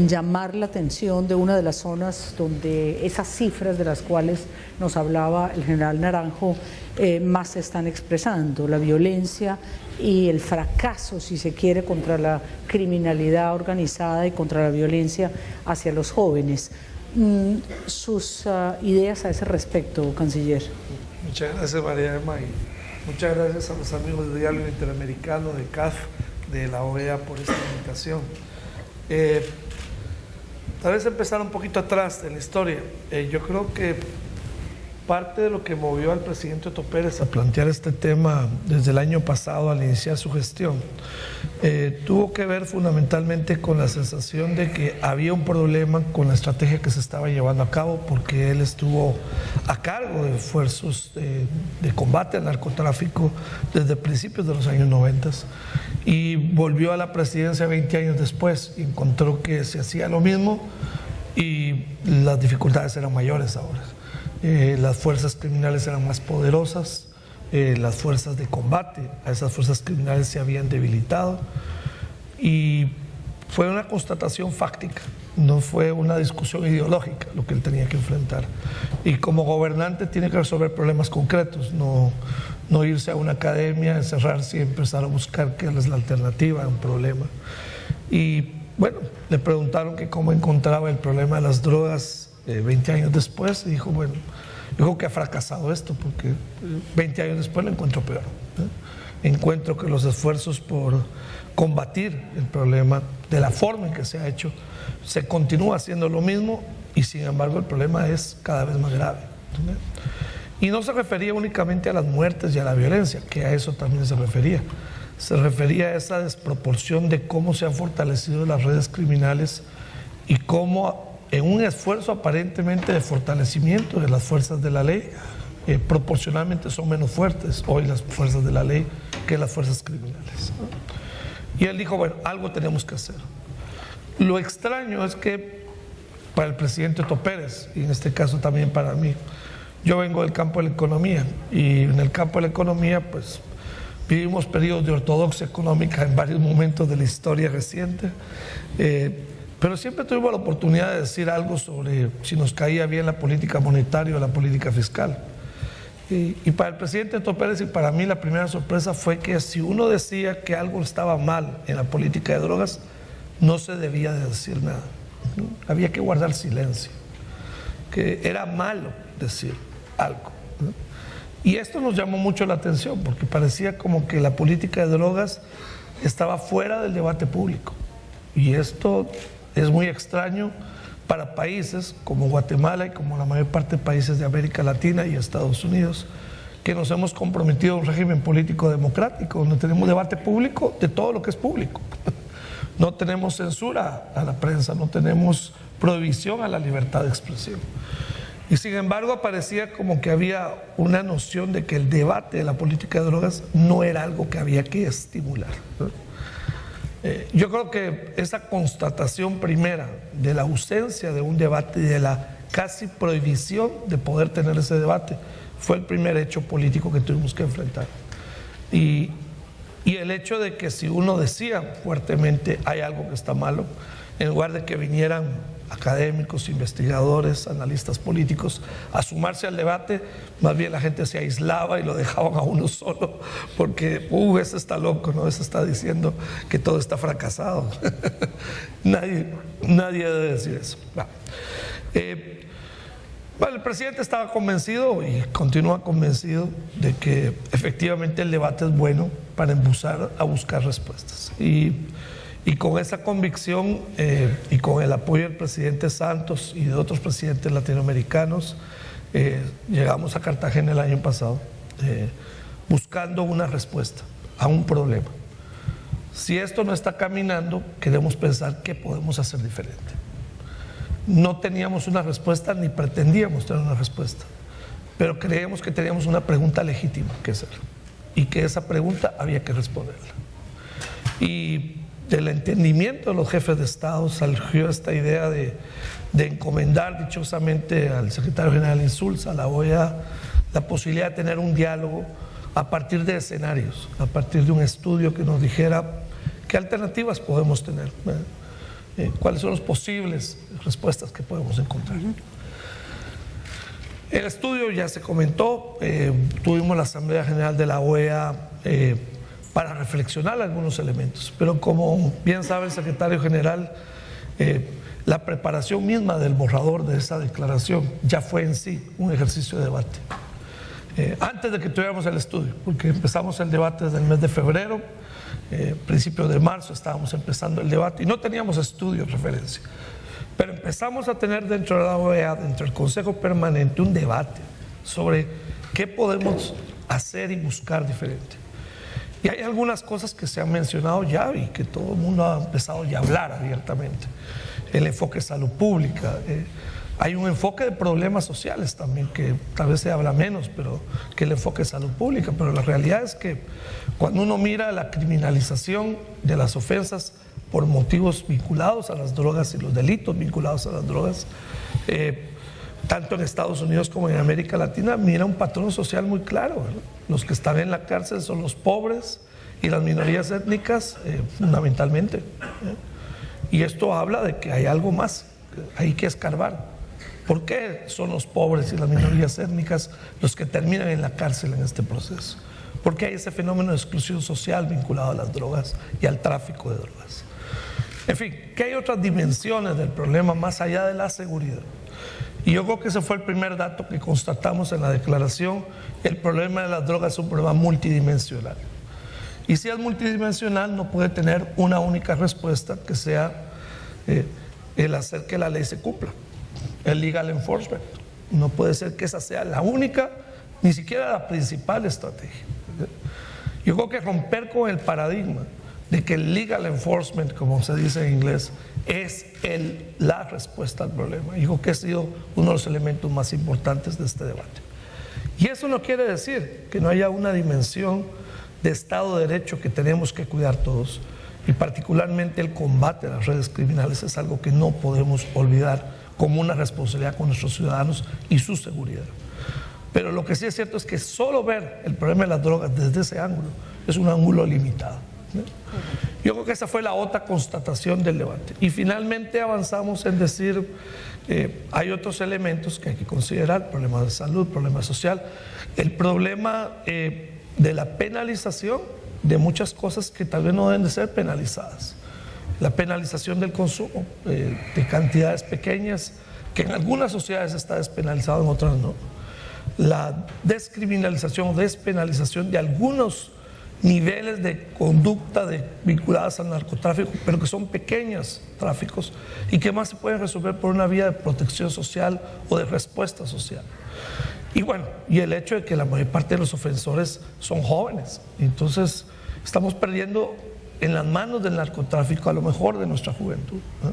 llamar la atención de una de las zonas donde esas cifras de las cuales nos hablaba el general Naranjo más se están expresando: la violencia y el fracaso, si se quiere, contra la criminalidad organizada y contra la violencia hacia los jóvenes. Sus ideas a ese respecto, canciller. Muchas gracias, María Emma, y muchas gracias a los amigos de Diálogo Interamericano, de CAF, de la OEA, por esta invitación. Tal vez empezar un poquito atrás en la historia. Yo creo que parte de lo que movió al presidente Otto Pérez a plantear este tema desde el año pasado al iniciar su gestión, tuvo que ver fundamentalmente con la sensación de que había un problema con la estrategia que se estaba llevando a cabo, porque él estuvo a cargo de esfuerzos de combate al narcotráfico desde principios de los años 90 y volvió a la presidencia 20 años después y encontró que se hacía lo mismo y las dificultades eran mayores ahora. Las fuerzas criminales eran más poderosas, las fuerzas de combate a esas fuerzas criminales se habían debilitado y fue una constatación fáctica, no fue una discusión ideológica lo que él tenía que enfrentar. Y como gobernante tiene que resolver problemas concretos, no irse a una academia, encerrarse y empezar a buscar qué es la alternativa a un problema. Y bueno, le preguntaron que cómo encontraba el problema de las drogas 20 años después y dijo, bueno, dijo que ha fracasado esto porque 20 años después lo encuentro peor. Encuentro que los esfuerzos por combatir el problema de la forma en que se ha hecho, se continúa haciendo lo mismo y sin embargo el problema es cada vez más grave. Y no se refería únicamente a las muertes y a la violencia, que a eso también se refería. Se refería a esa desproporción de cómo se han fortalecido las redes criminales y cómo en un esfuerzo aparentemente de fortalecimiento de las fuerzas de la ley, proporcionalmente son menos fuertes hoy las fuerzas de la ley que las fuerzas criminales. Y él dijo, bueno, algo tenemos que hacer. Lo extraño es que para el presidente Otto Pérez, y en este caso también para mí, yo vengo del campo de la economía, y en el campo de la economía, pues, vivimos periodos de ortodoxia económica en varios momentos de la historia reciente, pero siempre tuvimos la oportunidad de decir algo sobre si nos caía bien la política monetaria o la política fiscal. Y para el presidente Otto Pérez y para mí la primera sorpresa fue que si uno decía que algo estaba mal en la política de drogas, no se debía de decir nada. Había que guardar silencio, que era malo decir algo. Y esto nos llamó mucho la atención porque parecía como que la política de drogas estaba fuera del debate público. Y esto es muy extraño para países como Guatemala y como la mayor parte de países de América Latina y Estados Unidos, que nos hemos comprometido a un régimen político democrático, donde tenemos debate público de todo lo que es público. No tenemos censura a la prensa, no tenemos prohibición a la libertad de expresión. Y sin embargo parecía como que había una noción de que el debate de la política de drogas no era algo que había que estimular, ¿no? Yo creo que esa constatación primera de la ausencia de un debate y de la casi prohibición de poder tener ese debate fue el primer hecho político que tuvimos que enfrentar. Y el hecho de que si uno decía fuertemente hay algo que está malo, en lugar de que vinieran académicos, investigadores, analistas políticos a sumarse al debate, más bien la gente se aislaba y lo dejaban a uno solo porque, ese está loco, ¿no? Ese está diciendo que todo está fracasado. nadie debe decir eso. Bueno, el presidente estaba convencido y continúa convencido de que efectivamente el debate es bueno para empezar a buscar respuestas. Y con esa convicción y con el apoyo del presidente Santos y de otros presidentes latinoamericanos, llegamos a Cartagena el año pasado buscando una respuesta a un problema. Si esto no está caminando, queremos pensar qué podemos hacer diferente. No teníamos una respuesta ni pretendíamos tener una respuesta, pero creíamos que teníamos una pregunta legítima que hacer y que esa pregunta había que responderla. Y del entendimiento de los jefes de Estado surgió esta idea de encomendar dichosamente al secretario general Insulza, a la OEA, la posibilidad de tener un diálogo a partir de escenarios, a partir de un estudio que nos dijera qué alternativas podemos tener, cuáles son las posibles respuestas que podemos encontrar. El estudio ya se comentó, tuvimos la Asamblea General de la OEA para reflexionar algunos elementos, pero como bien sabe el secretario general, la preparación misma del borrador de esa declaración ya fue en sí un ejercicio de debate. Antes de que tuviéramos el estudio, porque empezamos el debate desde el mes de febrero, principios de marzo estábamos empezando el debate y no teníamos estudio de referencia, pero empezamos a tener dentro de la OEA, dentro del Consejo Permanente, un debate sobre qué podemos hacer y buscar diferente. Y hay algunas cosas que se han mencionado ya y que todo el mundo ha empezado ya a hablar abiertamente. El enfoque de salud pública. Hay un enfoque de problemas sociales también, que tal vez se habla menos, pero que el enfoque de salud pública. Pero la realidad es que cuando uno mira la criminalización de las ofensas por motivos vinculados a las drogas y los delitos vinculados a las drogas, tanto en Estados Unidos como en América Latina, mira un patrón social muy claro, ¿verdad? Los que están en la cárcel son los pobres y las minorías étnicas, fundamentalmente. Y esto habla de que hay algo más, hay que escarbar. ¿Por qué son los pobres y las minorías étnicas los que terminan en la cárcel en este proceso? ¿Por qué hay ese fenómeno de exclusión social vinculado a las drogas y al tráfico de drogas? En fin, ¿qué hay otras dimensiones del problema más allá de la seguridad? Y yo creo que ese fue el primer dato que constatamos en la declaración. El problema de las drogas es un problema multidimensional. Y si es multidimensional, no puede tener una única respuesta que sea el hacer que la ley se cumpla, el legal enforcement. No puede ser que esa sea la única, ni siquiera la principal estrategia. Yo creo que romper con el paradigma de que el legal enforcement, como se dice en inglés, es la respuesta al problema. Yo creo que ha sido uno de los elementos más importantes de este debate. Y eso no quiere decir que no haya una dimensión de Estado de Derecho que tenemos que cuidar todos, y particularmente el combate a las redes criminales es algo que no podemos olvidar como una responsabilidad con nuestros ciudadanos y su seguridad. Pero lo que sí es cierto es que solo ver el problema de las drogas desde ese ángulo es un ángulo limitado. Yo creo que esa fue la otra constatación del debate. Y finalmente avanzamos en decir, hay otros elementos que hay que considerar: problemas de salud, problema social, el problema de la penalización de muchas cosas que tal vez no deben de ser penalizadas. La penalización del consumo de cantidades pequeñas, que en algunas sociedades está despenalizado, en otras no. La descriminalización o despenalización de algunos niveles de conducta vinculadas al narcotráfico, pero que son pequeños tráficos y que más se pueden resolver por una vía de protección social o de respuesta social. Y bueno, y el hecho de que la mayor parte de los ofensores son jóvenes. Entonces estamos perdiendo en las manos del narcotráfico a lo mejor de nuestra juventud, ¿no?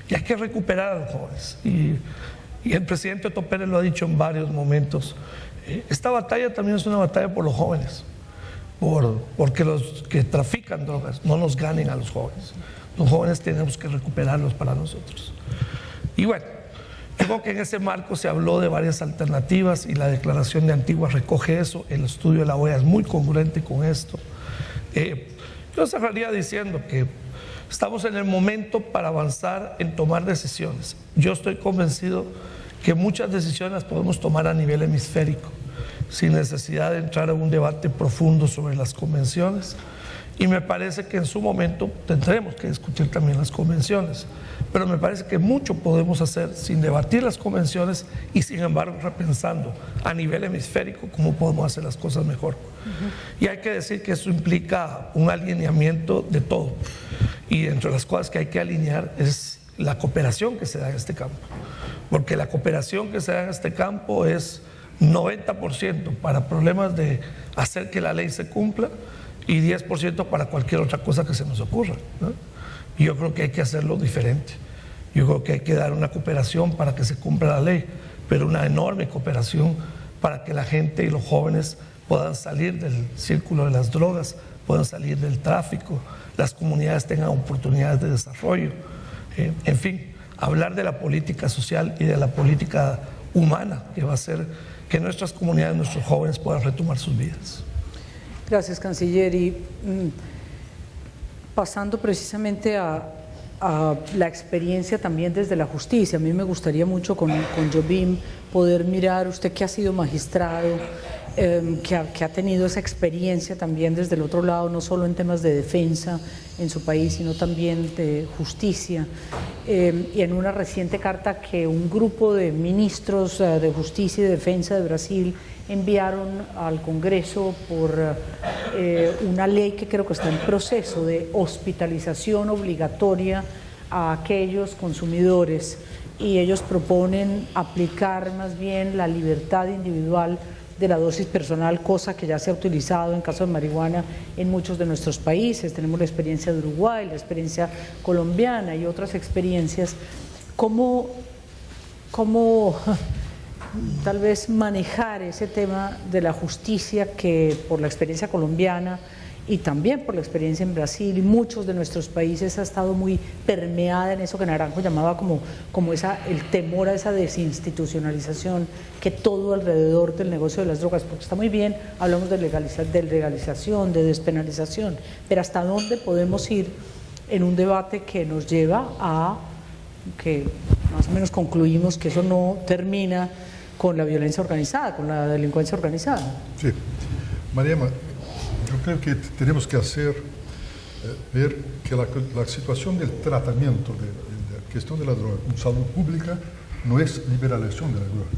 Y hay que recuperar a los jóvenes. Y el presidente Otto Pérez lo ha dicho en varios momentos. Esta batalla también es una batalla por los jóvenes, porque los que trafican drogas no nos ganen a los jóvenes. Los jóvenes tenemos que recuperarlos para nosotros. Y bueno, creo que en ese marco se habló de varias alternativas y la declaración de Antigua recoge eso. El estudio de la OEA es muy congruente con esto. Yo cerraría diciendo que estamos en el momento para avanzar en tomar decisiones. Yo estoy convencido que muchas decisiones las podemos tomar a nivel hemisférico, sin necesidad de entrar en un debate profundo sobre las convenciones. Y me parece que en su momento tendremos que discutir también las convenciones. Pero me parece que mucho podemos hacer sin debatir las convenciones y sin embargo repensando a nivel hemisférico cómo podemos hacer las cosas mejor. Y hay que decir que eso implica un alineamiento de todo. Y entre las cosas que hay que alinear es la cooperación que se da en este campo. Porque la cooperación que se da en este campo es 90% para problemas de hacer que la ley se cumpla y 10% para cualquier otra cosa que se nos ocurra, ¿no? Y yo creo que hay que hacerlo diferente. Yo creo que hay que dar una cooperación para que se cumpla la ley, pero una enorme cooperación para que la gente y los jóvenes puedan salir del círculo de las drogas, puedan salir del tráfico, las comunidades tengan oportunidades de desarrollo. En fin, hablar de la política social y de la política humana que va a hacer que nuestras comunidades, nuestros jóvenes puedan retomar sus vidas. Gracias, canciller. Y pasando precisamente a la experiencia también desde la justicia, a mí me gustaría mucho con Jobim poder mirar, usted que ha sido magistrado, que ha tenido esa experiencia también desde el otro lado, no solo en temas de defensa en su país, sino también de justicia. Y en una reciente carta que un grupo de ministros de justicia y de defensa de Brasil enviaron al Congreso por una ley que creo que está en proceso de hospitalización obligatoria a aquellos consumidores y ellos proponen aplicar más bien la libertad individual de la dosis personal, cosa que ya se ha utilizado en caso de marihuana en muchos de nuestros países. Tenemos la experiencia de Uruguay, la experiencia colombiana y otras experiencias. ¿Cómo tal vez manejar ese tema de la justicia que por la experiencia colombiana y también por la experiencia en Brasil y muchos de nuestros países ha estado muy permeada en eso que Naranjo llamaba como el temor a esa desinstitucionalización que todo alrededor del negocio de las drogas, porque está muy bien, hablamos de legalización, de despenalización, pero ¿hasta dónde podemos ir en un debate que nos lleva a que más o menos concluimos que eso no termina con la violencia organizada, con la delincuencia organizada? Sí, Mariema, yo creo que tenemos que ver que la situación del tratamiento de la cuestión de la droga con salud pública no es liberalización de la droga,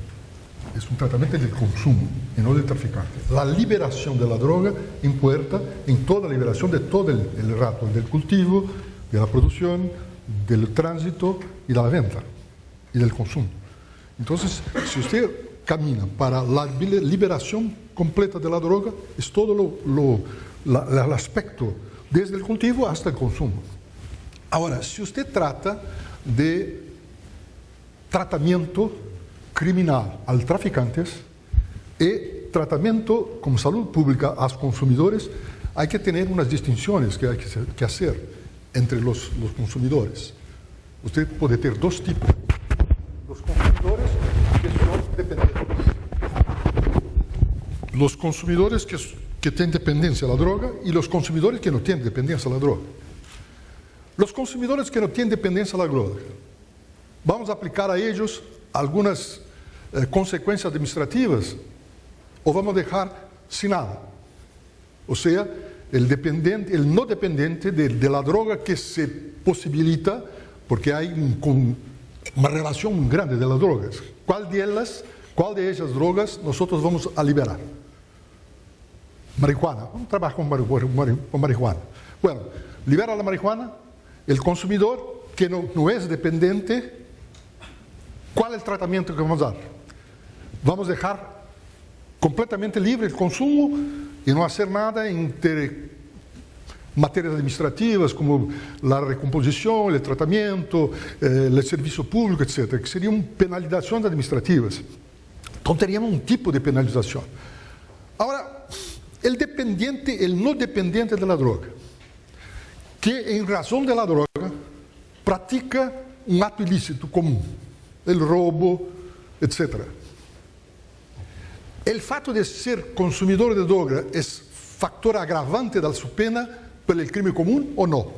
es un tratamiento del consumo y no del traficante. La liberación de la droga importa en toda la liberación de todo el rato, del cultivo, de la producción, del tránsito y de la venta y del consumo. Entonces, si usted camina para la liberación completa de la droga, es todo el aspecto, desde el cultivo hasta el consumo. Ahora, si usted trata de tratamiento criminal a los traficantes y tratamiento con salud pública a los consumidores, hay que tener unas distinciones que hay que hacer entre los consumidores. Usted puede tener dos tipos. Los consumidores que son dependientes. Los consumidores que tienen dependencia a la droga y los consumidores que no tienen dependencia a la droga. Los consumidores que no tienen dependencia a la droga, vamos a aplicar a ellos algunas consecuencias administrativas o vamos a dejar sin nada. O sea, el no dependiente de la droga que se posibilita porque hay una relación muy grande de las drogas. ¿Cuál de esas drogas nosotros vamos a liberar? Marihuana, vamos a trabajar con marihuana. Bueno, libera la marihuana, el consumidor que no es dependiente, ¿cuál es el tratamiento que vamos a dar? Vamos a dejar completamente libre el consumo y no hacer nada entre materias administrativas como la recomposición, el tratamiento, el servicio público, etc., que serían penalizaciones administrativas. Entonces teníamos un tipo de penalización. Ahora, el no dependiente de la droga, que en razón de la droga practica un acto ilícito común, el robo, etc. El fato de ser consumidor de droga es factor agravante de su pena por el crimen común o no?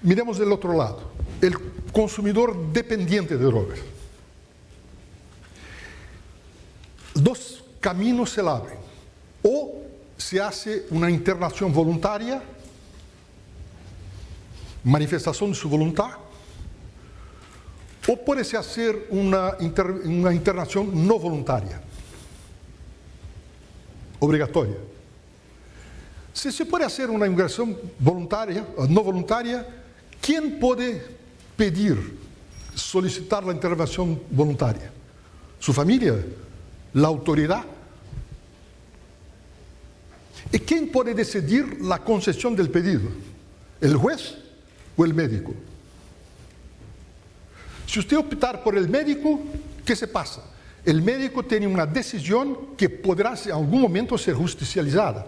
Miremos del otro lado, el consumidor dependiente de drogas. Dos caminos se abren. O se hace una internación voluntaria, manifestación de su voluntad, o puede hacer una internación no voluntaria, obligatoria. Si se puede hacer una internación voluntaria, no voluntaria, ¿quién puede pedir, solicitar la intervención voluntaria? ¿Su familia? ¿La autoridad? ¿Y quién puede decidir la concesión del pedido? ¿El juez o el médico? Si usted optar por el médico, ¿qué se pasa? El médico tiene una decisión que podrá en algún momento ser judicializada.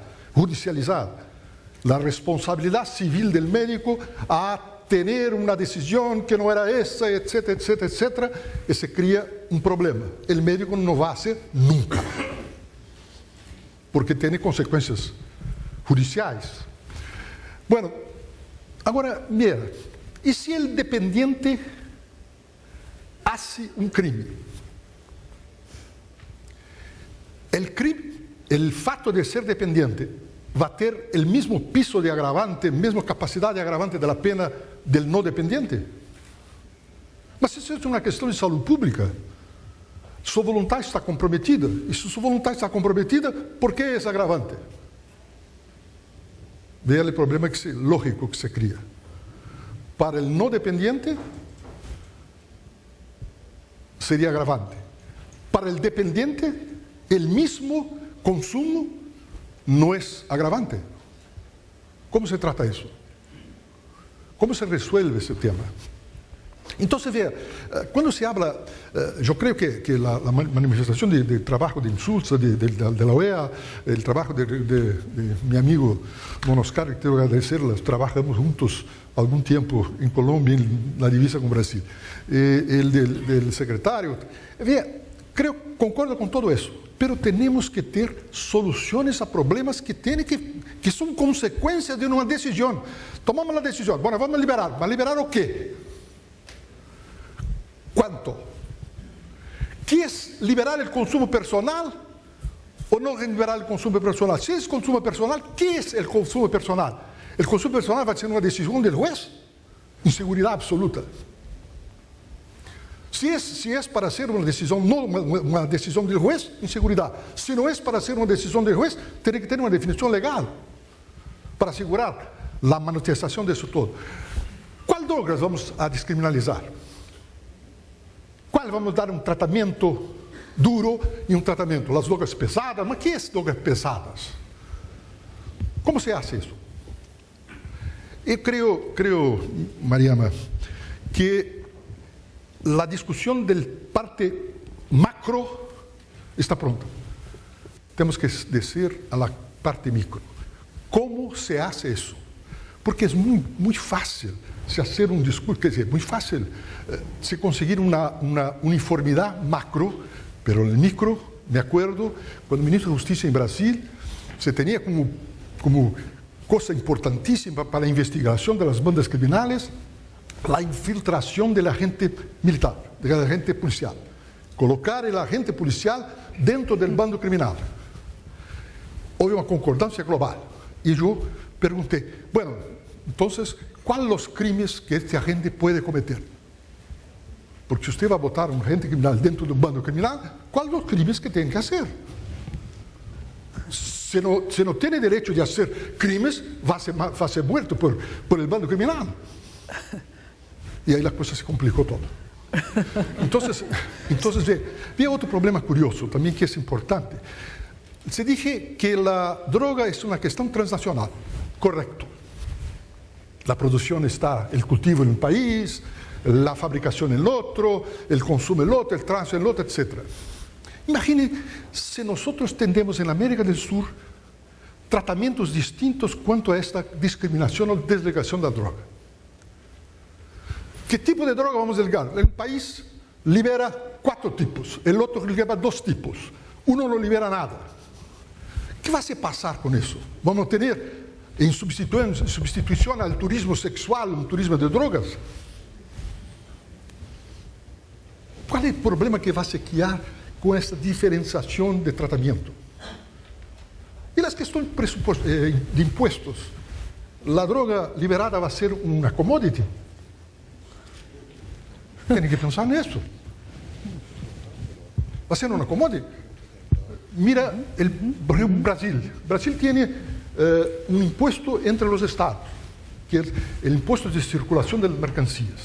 La responsabilidad civil del médico a tener una decisión que no era esa, etcétera, etcétera, etcétera, y se crea un problema. El médico no va a hacer nunca, porque tiene consecuencias judiciales. Bueno, ahora, mira, ¿y si el dependiente hace un crimen? El fato de ser dependiente va a tener el mismo piso de agravante, misma capacidad de agravante de la pena del no dependiente. Mas isso é uma questão de saúde pública. Sua vontade está comprometida. E se sua vontade está comprometida, por que esse agravante? Veja o problema lógico que se cria. para el no dependiente sería agravante. Para el dependiente, el mismo consumo no es agravante. ¿Cómo se trata eso? ¿Cómo se resuelve ese tema? Entonces, vea, cuando se habla, yo creo que la manifestación de trabajo de Insulza, de la OEA, el trabajo de mi amigo Don Oscar, que tengo que agradecerles, trabajamos juntos algún tiempo en Colombia, en la divisa con Brasil, el del secretario, vea, concordo con todo eso, pero tenemos que ter soluciones a problemas que son consecuencias de una decisión. Tomamos la decisión, bueno, vamos a liberar. ¿Va a liberar o qué? ¿Cuánto? ¿Qué es liberar el consumo personal o no liberar el consumo personal? Si es consumo personal, ¿qué es el consumo personal? El consumo personal va a ser una decisión del juez. Inseguridad absoluta. Si es para hacer una decisión, no una decisión del juez, inseguridad. Si no es para hacer una decisión del juez, tiene que tener una definición legal para asegurar la manifestación de eso todo. ¿Cuál drogas vamos a descriminalizar? ¿Cuál vamos a dar un tratamiento duro y un tratamiento? Las drogas pesadas, ¿pero qué es drogas pesadas? ¿Cómo se hace eso? Yo creo, Mariama, que la discusión del parte macro está pronta. Tenemos que decir a la parte micro. ¿Cómo se hace eso? Porque es muy fácil se hacer un discurso, quer dizer, muy fácil se conseguir una uniformidad macro, pero en el micro, me acuerdo, cuando el ministro de Justicia en Brasil, se tenía como cosa importantísima para la investigación de las bandas criminales, la infiltración del agente militar, del agente policial. Colocar el agente policial dentro del bando criminal. Hubo una concordancia global. Y yo pregunté, bueno, entonces, ¿cuáles los crímenes que este agente puede cometer? Porque si usted va a votar a un agente criminal dentro de un bando criminal, ¿cuáles los crímenes que tiene que hacer? Si no tiene derecho de hacer crímenes, va a ser muerto por el bando criminal. Y ahí la cosa se complicó todo. Entonces había otro problema curioso también que es importante. Se dije que la droga es una cuestión transnacional. Correcto. La producción está, el cultivo en un país, la fabricación en el otro, el consumo en el otro, el tránsito en el otro, etc. Imaginen si nosotros tendemos en América del Sur tratamientos distintos cuanto a esta discriminación o deslegación de la droga. ¿Qué tipo de droga vamos a delegar? El país libera 4 tipos, el otro libera 2 tipos, uno no libera nada. ¿Qué va a pasar con eso? Vamos a tener en sustitución al turismo sexual, un turismo de drogas. ¿Cuál es el problema que va a se crear con esta diferenciación de tratamiento? Y las cuestiones de impuestos. La droga liberada va a ser una commodity. Tienen que pensar en eso. Va a ser una commodity. Mira, por ejemplo, Brasil. Brasil tiene un impuesto entre los estados, que es el impuesto de circulación de las mercancías.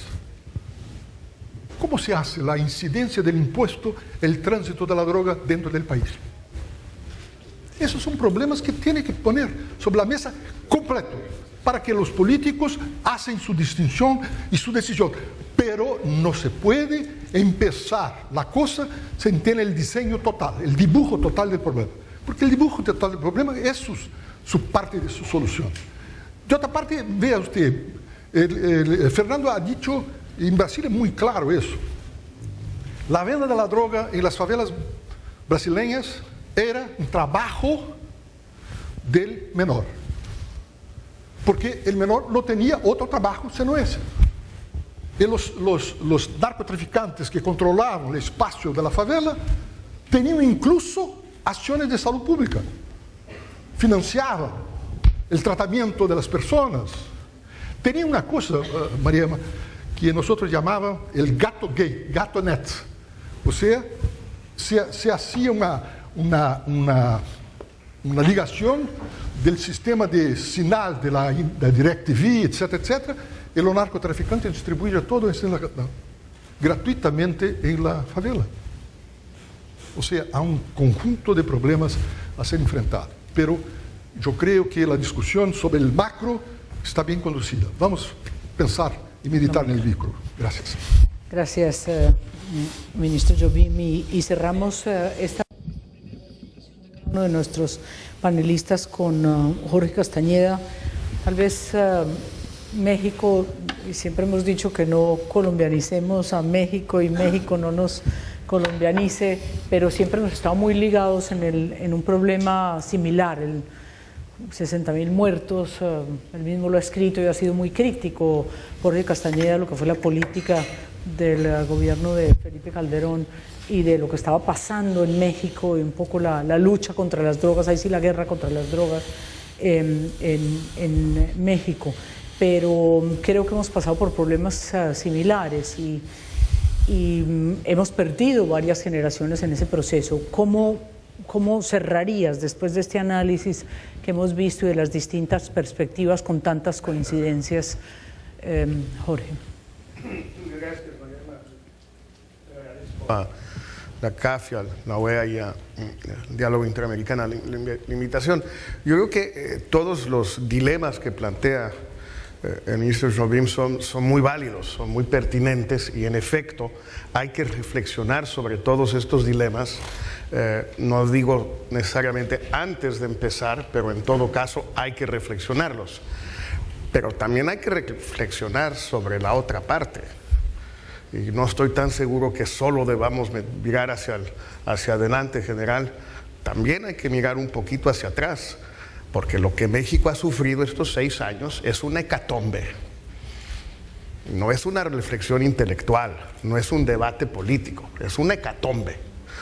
¿Cómo se hace la incidencia del impuesto, el tránsito de la droga dentro del país? Esos son problemas que tiene que poner sobre la mesa completo, para que los políticos hacen su distinción y su decisión. Pero no se puede empezar la cosa sin tener el diseño total, el dibujo total del problema. Porque el dibujo total del problema es su parte de su solución. De otra parte, vea usted, Fernando ha dicho, en Brasil es muy claro eso. La venta de la droga en las favelas brasileñas era un trabajo del menor. Porque el menor no tenía otro trabajo sino ese. Y los narcotraficantes que controlaban el espacio de la favela tenían incluso acciones de salud pública. Financiaban el tratamiento de las personas. Tenían una cosa, Mariama, que nosotros llamábamos el gato gay, gato net. O sea, se hacía una ligación del sistema de sinal de la DirecTV, etc., etc., y los narcotraficantes distribuyen todo eso gratuitamente en la favela. O sea, hay un conjunto de problemas a ser enfrentado. Pero yo creo que la discusión sobre el macro está bien conducida. Vamos a pensar y meditar en el micro. Gracias. Gracias, ministro Jobim. Y cerramos uno de nuestros panelistas con Jorge Castañeda. Tal vez México, y siempre hemos dicho que no colombianicemos a México y México no nos colombianice, pero siempre hemos estado muy ligados en un problema similar, el 60.000 muertos, él mismo lo ha escrito y ha sido muy crítico, Jorge Castañeda, lo que fue la política del gobierno de Felipe Calderón y de lo que estaba pasando en México y un poco la lucha contra las drogas, ahí sí la guerra contra las drogas en México. Pero creo que hemos pasado por problemas similares y hemos perdido varias generaciones en ese proceso. ¿Cómo cerrarías después de este análisis que hemos visto y de las distintas perspectivas con tantas coincidencias, Jorge? Gracias, Mariana. La CAF, la OEA y al Diálogo Interamericano, la invitación. Yo creo que todos los dilemas que plantea el ministro Jobim son muy válidos, son muy pertinentes y en efecto hay que reflexionar sobre todos estos dilemas. No digo necesariamente antes de empezar, pero en todo caso hay que reflexionarlos. Pero también hay que reflexionar sobre la otra parte. Y no estoy tan seguro que solo debamos mirar hacia adelante, general. También hay que mirar un poquito hacia atrás, porque lo que México ha sufrido estos 6 años es una hecatombe. No es una reflexión intelectual, no es un debate político, es una hecatombe.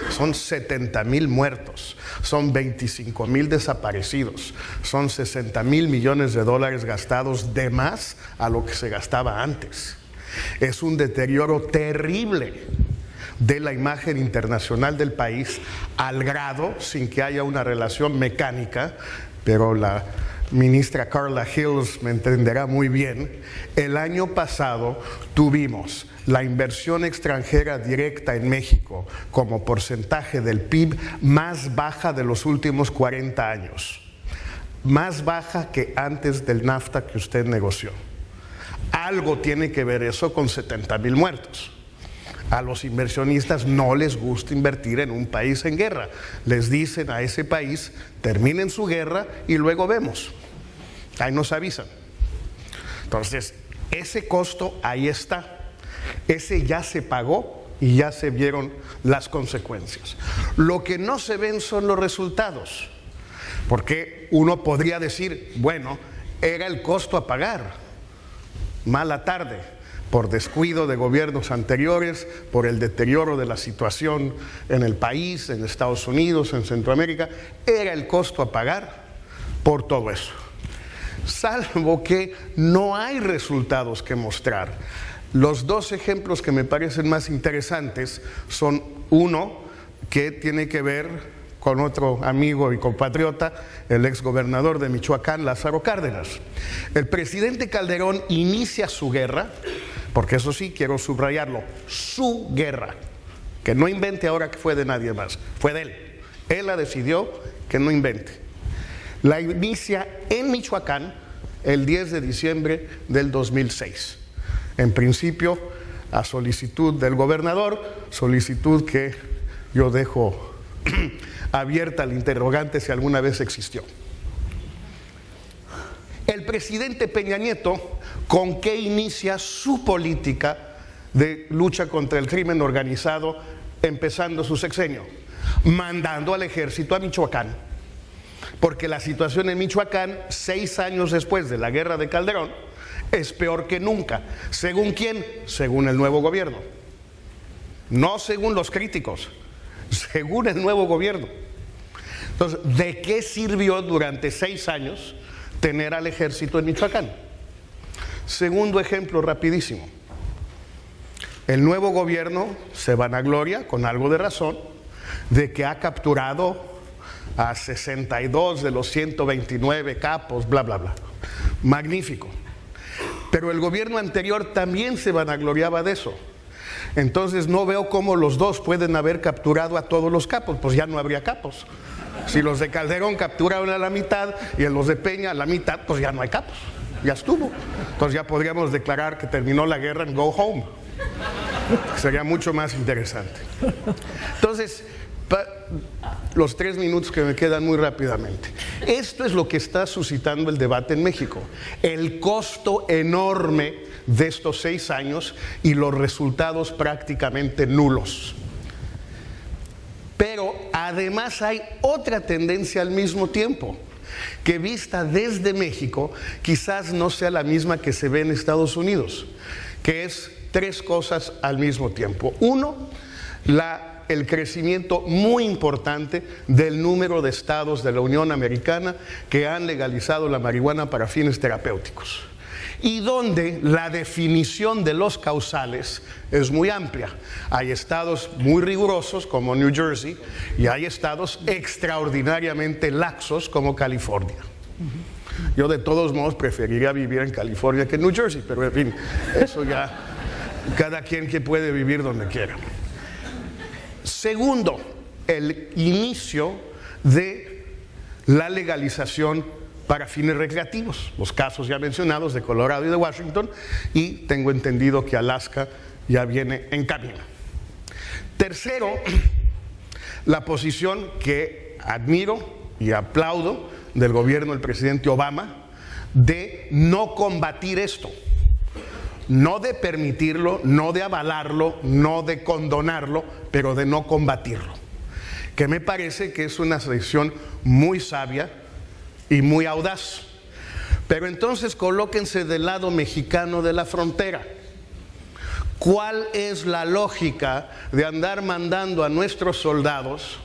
Son 70.000 muertos, son 25.000 desaparecidos, son 60.000 millones de dólares gastados de más a lo que se gastaba antes. Es un deterioro terrible de la imagen internacional del país, al grado, sin que haya una relación mecánica, pero la ministra Carla Hills me entenderá muy bien, el año pasado tuvimos la inversión extranjera directa en México como porcentaje del PIB más baja de los últimos 40 años, más baja que antes del NAFTA que usted negoció. Algo tiene que ver eso con 70.000 muertos. A los inversionistas no les gusta invertir en un país en guerra. Les dicen a ese país, terminen su guerra y luego vemos. Ahí nos avisan. Entonces, ese costo ahí está. Ese ya se pagó y ya se vieron las consecuencias. Lo que no se ven son los resultados. Porque uno podría decir, bueno, era el costo a pagar. Mala tarde, por descuido de gobiernos anteriores, por el deterioro de la situación en el país, en Estados Unidos, en Centroamérica, era el costo a pagar por todo eso. Salvo que no hay resultados que mostrar. Los 2 ejemplos que me parecen más interesantes son uno que tiene que ver con otro amigo y compatriota, el exgobernador de Michoacán, Lázaro Cárdenas. El presidente Calderón inicia su guerra, porque eso sí, quiero subrayarlo, su guerra, que no invente ahora que fue de nadie más, fue de él. Él la decidió, que no invente. La inicia en Michoacán el 10 de diciembre del 2006. En principio, a solicitud del gobernador, solicitud que yo dejo abierta al interrogante si alguna vez existió. El presidente Peña Nieto, ¿con qué inicia su política de lucha contra el crimen organizado empezando su sexenio? Mandando al ejército a Michoacán. Porque la situación en Michoacán, 6 años después de la guerra de Calderón, es peor que nunca. ¿Según quién? Según el nuevo gobierno. No según los críticos, según el nuevo gobierno. Entonces, ¿de qué sirvió durante 6 años tener al ejército en Michoacán? Segundo ejemplo rapidísimo. El nuevo gobierno se vanagloria, con algo de razón, de que ha capturado a 62 de los 129 capos, bla, bla, bla. Magnífico. Pero el gobierno anterior también se vanagloriaba de eso. Entonces no veo cómo los dos pueden haber capturado a todos los capos, pues ya no habría capos. Si los de Calderón capturaron a la mitad y los de Peña a la mitad, pues ya no hay capos, ya estuvo. Entonces ya podríamos declarar que terminó la guerra en Go Home. Sería mucho más interesante. Entonces, los 3 minutos que me quedan muy rápidamente. Esto es lo que está suscitando el debate en México. El costo enorme de estos 6 años y los resultados prácticamente nulos. Pero además hay otra tendencia al mismo tiempo, que vista desde México quizás no sea la misma que se ve en Estados Unidos, que es 3 cosas al mismo tiempo. Uno, el crecimiento muy importante del número de estados de la Unión Americana que han legalizado la marihuana para fines terapéuticos, y donde la definición de los causales es muy amplia. Hay estados muy rigurosos como New Jersey y hay estados extraordinariamente laxos como California. Yo de todos modos preferiría vivir en California que en New Jersey, pero en fin, eso ya cada quien que puede vivir donde quiera. Segundo, el inicio de la legalización para fines recreativos, los casos ya mencionados de Colorado y de Washington, y tengo entendido que Alaska ya viene en camino. Tercero, la posición que admiro y aplaudo del gobierno del presidente Obama de no combatir esto, no de permitirlo, no de avalarlo, no de condonarlo, pero de no combatirlo, que me parece que es una decisión muy sabia y muy audaz. Pero entonces colóquense del lado mexicano de la frontera. ¿Cuál es la lógica de andar mandando a nuestros soldados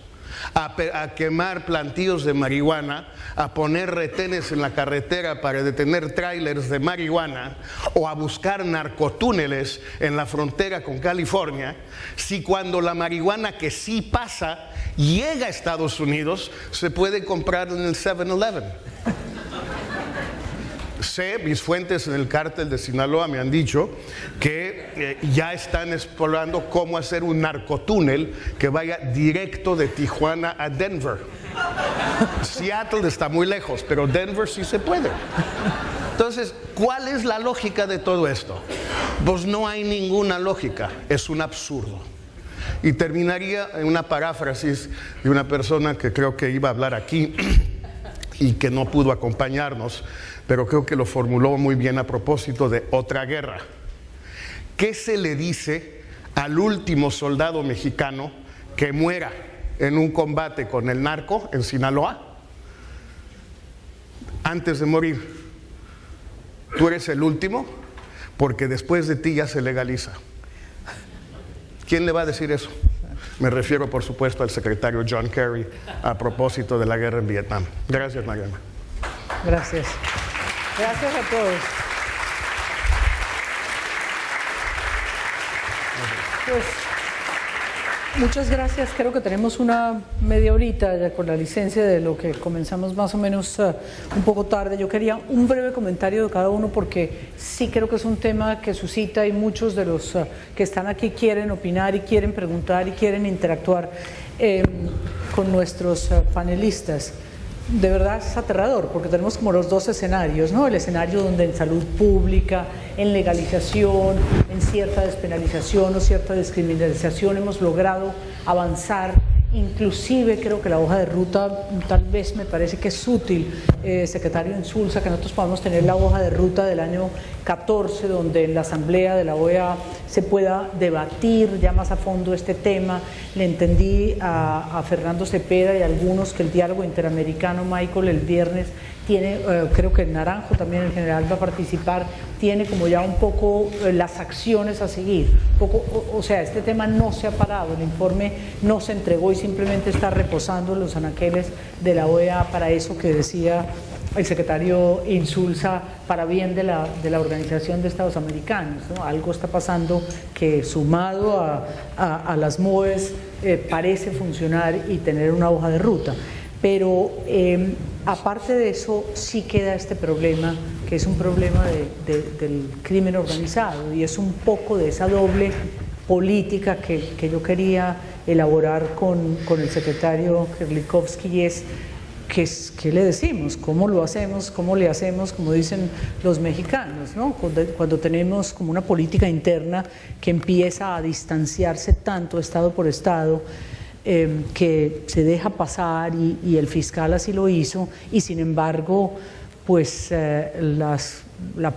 a quemar plantíos de marihuana, a poner retenes en la carretera para detener tráilers de marihuana o a buscar narcotúneles en la frontera con California, si cuando la marihuana que sí pasa llega a Estados Unidos se puede comprar en el 7-Eleven? Sé, mis fuentes en el cártel de Sinaloa me han dicho que ya están explorando cómo hacer un narcotúnel que vaya directo de Tijuana a Denver. Seattle está muy lejos, pero Denver sí se puede. Entonces, ¿cuál es la lógica de todo esto? Pues no hay ninguna lógica, es un absurdo. Y terminaría en una paráfrasis de una persona que creo que iba a hablar aquí y que no pudo acompañarnos, pero creo que lo formuló muy bien a propósito de otra guerra. ¿Qué se le dice al último soldado mexicano que muera en un combate con el narco en Sinaloa? Antes de morir, tú eres el último porque después de ti ya se legaliza. ¿Quién le va a decir eso? Me refiero, por supuesto, al secretario John Kerry a propósito de la guerra en Vietnam. Gracias, Mariana. Gracias. Gracias a todos. Pues, muchas gracias. Creo que tenemos una media horita ya con la licencia de lo que comenzamos más o menos un poco tarde. Yo quería un breve comentario de cada uno porque sí creo que es un tema que suscita y muchos de los que están aquí quieren opinar y quieren preguntar y quieren interactuar con nuestros panelistas. De verdad es aterrador porque tenemos como los dos escenarios, ¿no? El escenario donde en salud pública, en legalización, en cierta despenalización o cierta descriminalización hemos logrado avanzar. Inclusive creo que la hoja de ruta, tal vez me parece que es útil, secretario Insulza, que nosotros podamos tener la hoja de ruta del año 14, donde en la asamblea de la OEA se pueda debatir ya más a fondo este tema. Le entendí a Fernando Cepeda y a algunos que el diálogo interamericano, Michael, el viernes tiene, creo que Naranjo también en general va a participar, tiene como ya un poco las acciones a seguir. O sea, este tema no se ha parado, el informe no se entregó y simplemente está reposando en los anaqueles de la OEA para eso que decía el secretario Insulza, para bien de la Organización de Estados Americanos, ¿no? Algo está pasando que sumado a las MOEs parece funcionar y tener una hoja de ruta. Pero aparte de eso sí queda este problema que que es un problema del crimen organizado, y es un poco de esa doble política que yo quería elaborar con el secretario Kerlikowski, y es ¿qué le decimos? ¿Cómo lo hacemos? ¿Cómo le hacemos? Como dicen los mexicanos, ¿no? Cuando tenemos como una política interna que empieza a distanciarse tanto Estado por Estado, que se deja pasar, y el fiscal así lo hizo, y sin embargo, pues la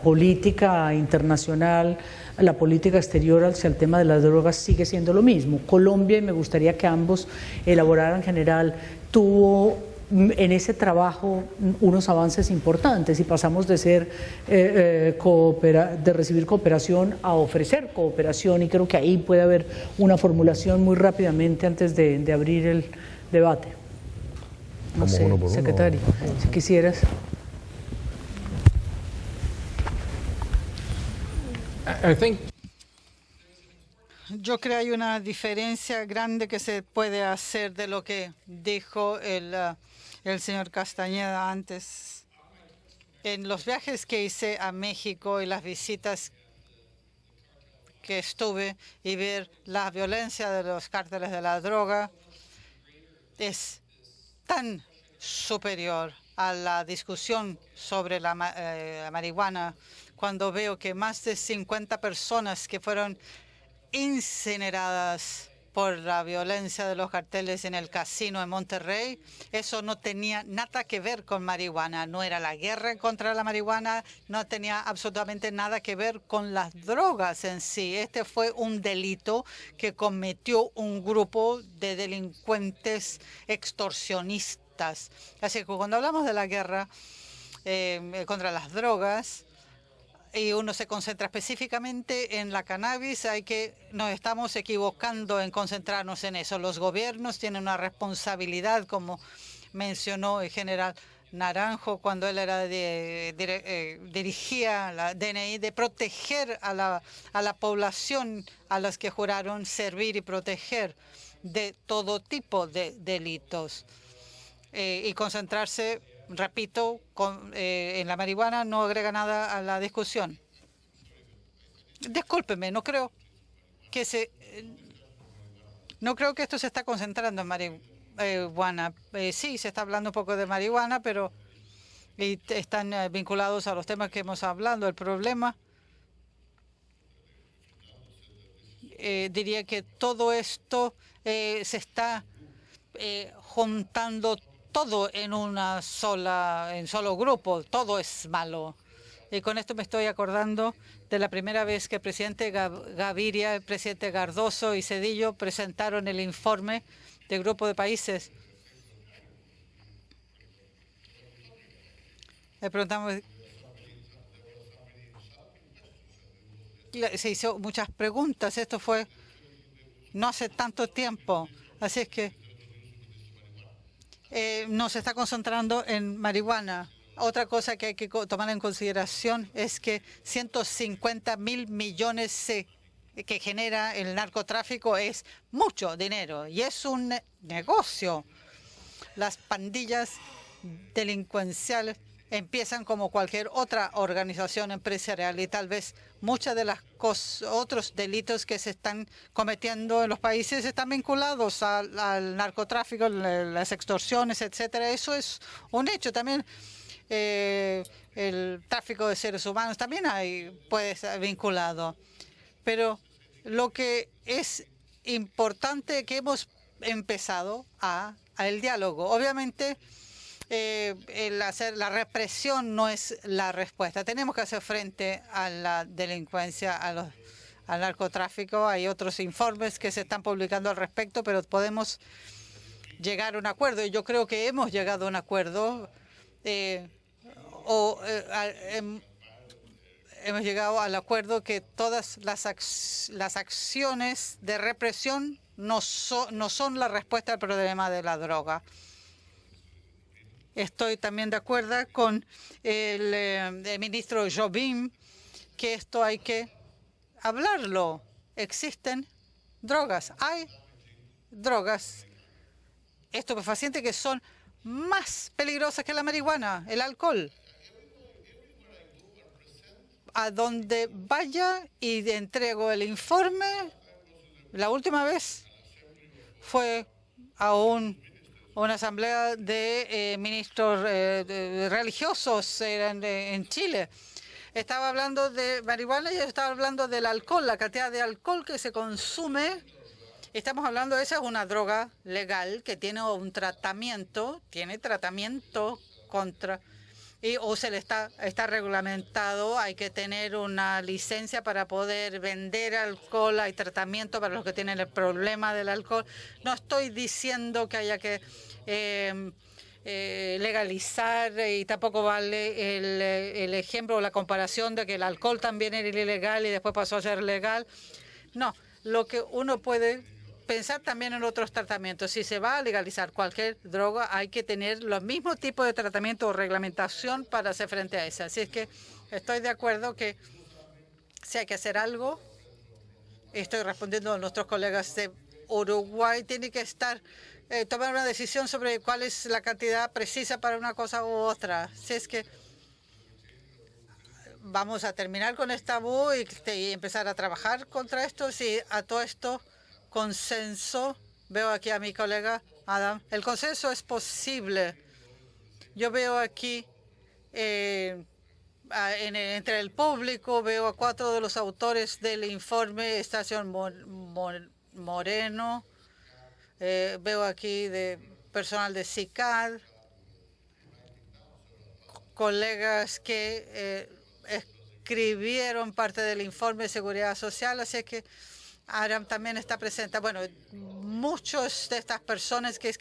política internacional, la política exterior hacia el tema de las drogas sigue siendo lo mismo. Colombia, y me gustaría que ambos elaboraran, en general, tuvo en ese trabajo unos avances importantes, y pasamos de ser de recibir cooperación a ofrecer cooperación, y creo que ahí puede haber una formulación muy rápidamente antes de abrir el debate. No sé, secretario, si quisieras. I think yo creo que hay una diferencia grande que se puede hacer de lo que dijo el señor Castañeda antes. En los viajes que hice a México y las visitas que estuve, y ver la violencia de los cárteles de la droga es tan superior a la discusión sobre la marihuana, cuando veo que más de 50 personas que fueron incineradas por la violencia de los carteles en el casino en Monterrey, eso no tenía nada que ver con marihuana. No era la guerra contra la marihuana, no tenía absolutamente nada que ver con las drogas en sí. Este fue un delito que cometió un grupo de delincuentes extorsionistas. Así que cuando hablamos de la guerra contra las drogas, y uno se concentra específicamente en la cannabis, nos estamos equivocando en concentrarnos en eso. Los gobiernos tienen una responsabilidad, como mencionó el general Naranjo cuando él era dirigía la DNI, de proteger a la población a las que juraron servir y proteger de todo tipo de delitos. Y concentrarse, repito, en la marihuana no agrega nada a la discusión. Discúlpeme, no creo que esto se está concentrando en marihuana. Sí, se está hablando un poco de marihuana, pero están vinculados a los temas que hemos hablado. El problema, diría que todo esto se está juntando todo en solo grupo. Todo es malo. Y con esto me estoy acordando de la primera vez que el presidente Gaviria, el presidente Cardoso y Zedillo presentaron el informe del grupo de países. Le preguntamos, se hizo muchas preguntas. Esto fue no hace tanto tiempo. Así es que no se está concentrando en marihuana. Otra cosa que hay que tomar en consideración es que 150.000 millones que genera el narcotráfico es mucho dinero y es un negocio. Las pandillas delincuenciales empiezan como cualquier otra organización empresarial, y tal vez muchas de las otros delitos que se están cometiendo en los países están vinculados al narcotráfico, las extorsiones, etcétera. Eso es un hecho. También el tráfico de seres humanos también puede estar vinculado. Pero lo que es importante es que hemos empezado el diálogo. Obviamente, la represión no es la respuesta. Tenemos que hacer frente a la delincuencia, al narcotráfico. Hay otros informes que se están publicando al respecto, pero podemos llegar a un acuerdo. Y yo creo que hemos llegado a un acuerdo. Hemos llegado al acuerdo que todas las acciones de represión no son la respuesta al problema de la droga. Estoy también de acuerdo con el ministro Jobim que esto hay que hablarlo. Existen drogas. Hay drogas estupefacientes que son más peligrosas que la marihuana, el alcohol. a donde vaya y entrego el informe. La última vez fue a una asamblea de ministros religiosos en Chile. Estaba hablando de marihuana y yo estaba hablando del alcohol, la cantidad de alcohol que se consume. Estamos hablando de esa es una droga legal que tiene un tratamiento, contra, o se le está reglamentado. Hay que tener una licencia para poder vender alcohol, hay tratamiento para los que tienen el problema del alcohol. No estoy diciendo que haya que legalizar, y tampoco vale el ejemplo o la comparación de que el alcohol también era ilegal y después pasó a ser legal. No, lo que uno puede pensar también en otros tratamientos. Si se va a legalizar cualquier droga, hay que tener los mismos tipos de tratamiento o reglamentación para hacer frente a eso. Así es que estoy de acuerdo que si hay que hacer algo, estoy respondiendo a nuestros colegas de Uruguay, tiene que tomar una decisión sobre cuál es la cantidad precisa para una cosa u otra. Así es que vamos a terminar con el tabú y empezar a trabajar contra esto. Si a todo esto consenso, veo aquí a mi colega Adam, el consenso es posible. Yo veo aquí entre el público, veo a 4 de los autores del informe, Estación Moreno, veo aquí de personal de CICAD, colegas que escribieron parte del informe de seguridad social, así que Adam también está presente. Bueno, muchas de estas personas que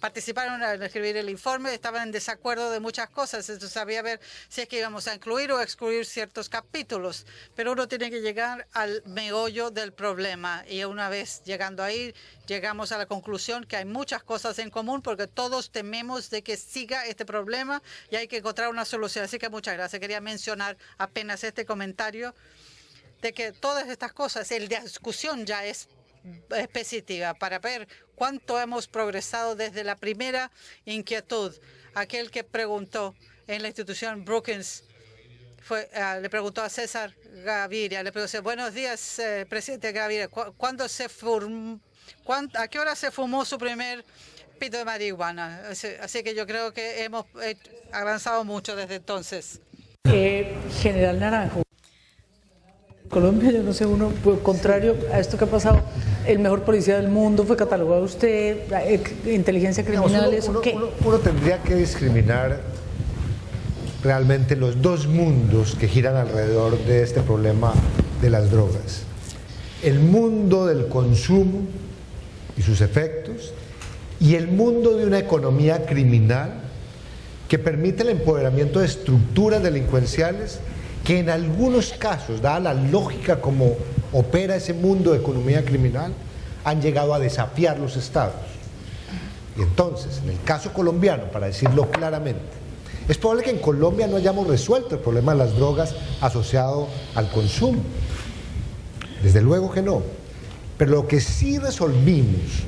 participaron en escribir el informe estaban en desacuerdo de muchas cosas. Entonces había que ver si es que íbamos a incluir o excluir ciertos capítulos. Pero uno tiene que llegar al meollo del problema. Y una vez llegando ahí, llegamos a la conclusión que hay muchas cosas en común porque todos tememos de que siga este problema y hay que encontrar una solución. Así que muchas gracias. Quería mencionar apenas este comentario de que todas estas cosas, la discusión ya es positiva para ver cuánto hemos progresado desde la primera inquietud. Aquel que preguntó en la institución Brookings le preguntó a César Gaviria, le preguntó: buenos días, presidente Gaviria, ¿a qué hora se fumó su primer pito de marihuana? Así que yo creo que hemos avanzado mucho desde entonces. General Naranjo, Colombia, yo no sé, contrario a esto que ha pasado, el mejor policía del mundo, fue catalogado usted, inteligencia criminal, ¿eso qué? Uno tendría que discriminar realmente los dos mundos que giran alrededor de este problema de las drogas. El mundo del consumo y sus efectos, y el mundo de una economía criminal que permite el empoderamiento de estructuras delincuenciales que en algunos casos, dada la lógica como opera ese mundo de economía criminal, han llegado a desafiar los estados. Y entonces, en el caso colombiano, para decirlo claramente, es probable que en Colombia no hayamos resuelto el problema de las drogas asociado al consumo. Desde luego que no. Pero lo que sí resolvimos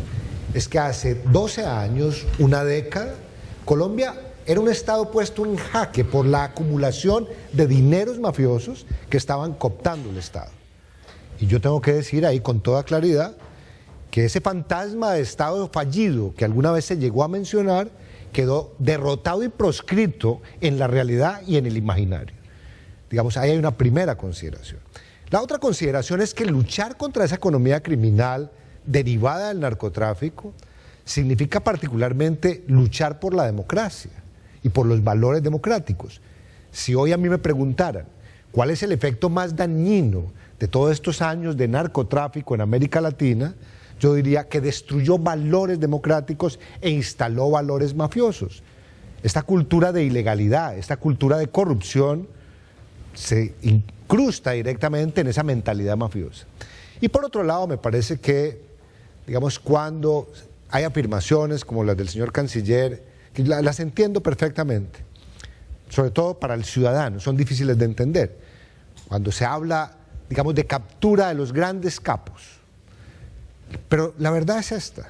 es que hace 12 años, una década, Colombia era un estado puesto en jaque por la acumulación de dineros mafiosos que estaban cooptando el estado. Y yo tengo que decir ahí con toda claridad que ese fantasma de estado fallido que alguna vez se llegó a mencionar quedó derrotado y proscrito en la realidad y en el imaginario. Digamos, ahí hay una primera consideración. La otra consideración es que luchar contra esa economía criminal derivada del narcotráfico significa particularmente luchar por la democracia y por los valores democráticos. Si hoy a mí me preguntaran cuál es el efecto más dañino de todos estos años de narcotráfico en América Latina, yo diría que destruyó valores democráticos e instaló valores mafiosos. Esta cultura de ilegalidad, esta cultura de corrupción se incrusta directamente en esa mentalidad mafiosa. Y por otro lado, me parece que, digamos, cuando hay afirmaciones como las del señor canciller, que las entiendo perfectamente, sobre todo para el ciudadano, son difíciles de entender. Cuando se habla, digamos, de captura de los grandes capos. Pero la verdad es esta.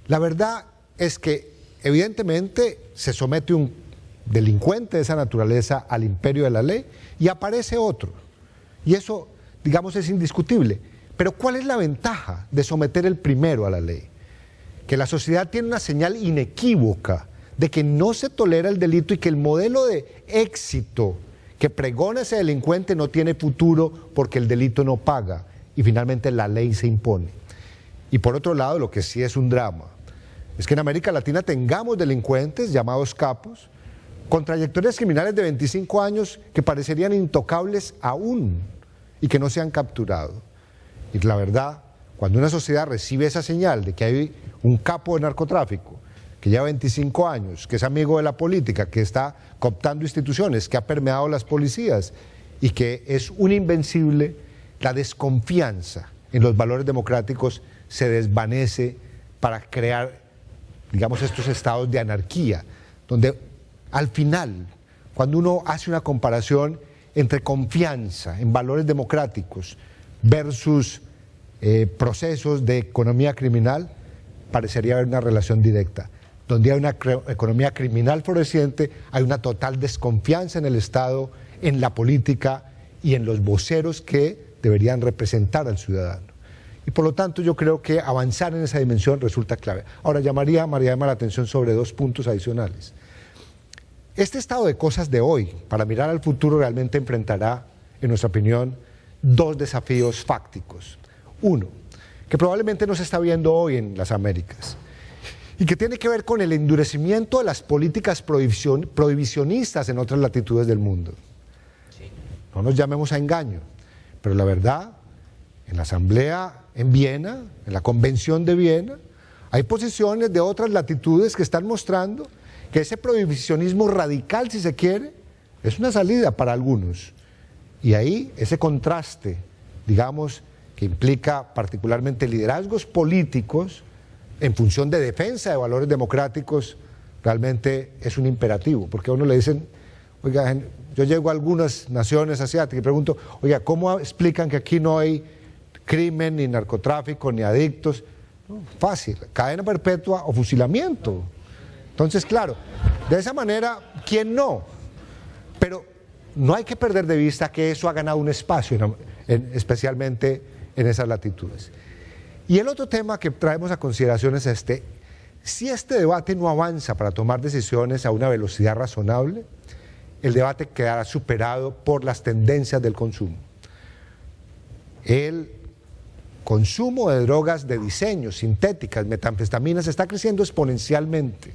La verdad es que, evidentemente, se somete un delincuente de esa naturaleza al imperio de la ley y aparece otro. Y eso, digamos, es indiscutible. Pero ¿cuál es la ventaja de someter el primero a la ley? Que la sociedad tiene una señal inequívoca de que no se tolera el delito y que el modelo de éxito que pregona ese delincuente no tiene futuro porque el delito no paga y finalmente la ley se impone. Y por otro lado, lo que sí es un drama es que en América Latina tengamos delincuentes llamados capos con trayectorias criminales de 25 años que parecerían intocables aún y que no se han capturado. Y la verdad, cuando una sociedad recibe esa señal de que hay un capo de narcotráfico que lleva 25 años, que es amigo de la política, que está cooptando instituciones, que ha permeado las policías y que es un invencible, la desconfianza en los valores democráticos se desvanece para crear, digamos, estos estados de anarquía, donde al final, cuando uno hace una comparación entre confianza en valores democráticos versus procesos de economía criminal, parecería haber una relación directa. Donde hay una economía criminal floreciente, hay una total desconfianza en el Estado, en la política y en los voceros que deberían representar al ciudadano. Y por lo tanto yo creo que avanzar en esa dimensión resulta clave. Ahora llamaría a María Emma la atención sobre dos puntos adicionales. Este estado de cosas de hoy, para mirar al futuro, realmente enfrentará, en nuestra opinión, dos desafíos fácticos. Uno, que probablemente no se está viendo hoy en las Américas, y que tiene que ver con el endurecimiento de las políticas prohibicionistas en otras latitudes del mundo. No nos llamemos a engaño, pero la verdad, en la Asamblea en Viena, en la Convención de Viena, hay posiciones de otras latitudes que están mostrando que ese prohibicionismo radical, si se quiere, es una salida para algunos. Y ahí ese contraste, digamos, que implica particularmente liderazgos políticos en función de defensa de valores democráticos, realmente es un imperativo, porque a uno le dicen, oiga, yo llego a algunas naciones asiáticas y pregunto, oiga, ¿cómo explican que aquí no hay crimen, ni narcotráfico, ni adictos? No, fácil, cadena perpetua o fusilamiento. Entonces, claro, de esa manera, ¿quién no? Pero no hay que perder de vista que eso ha ganado un espacio, especialmente en esas latitudes. Y el otro tema que traemos a consideración es este: si este debate no avanza para tomar decisiones a una velocidad razonable, el debate quedará superado por las tendencias del consumo. El consumo de drogas de diseño, sintéticas, metanfetaminas, está creciendo exponencialmente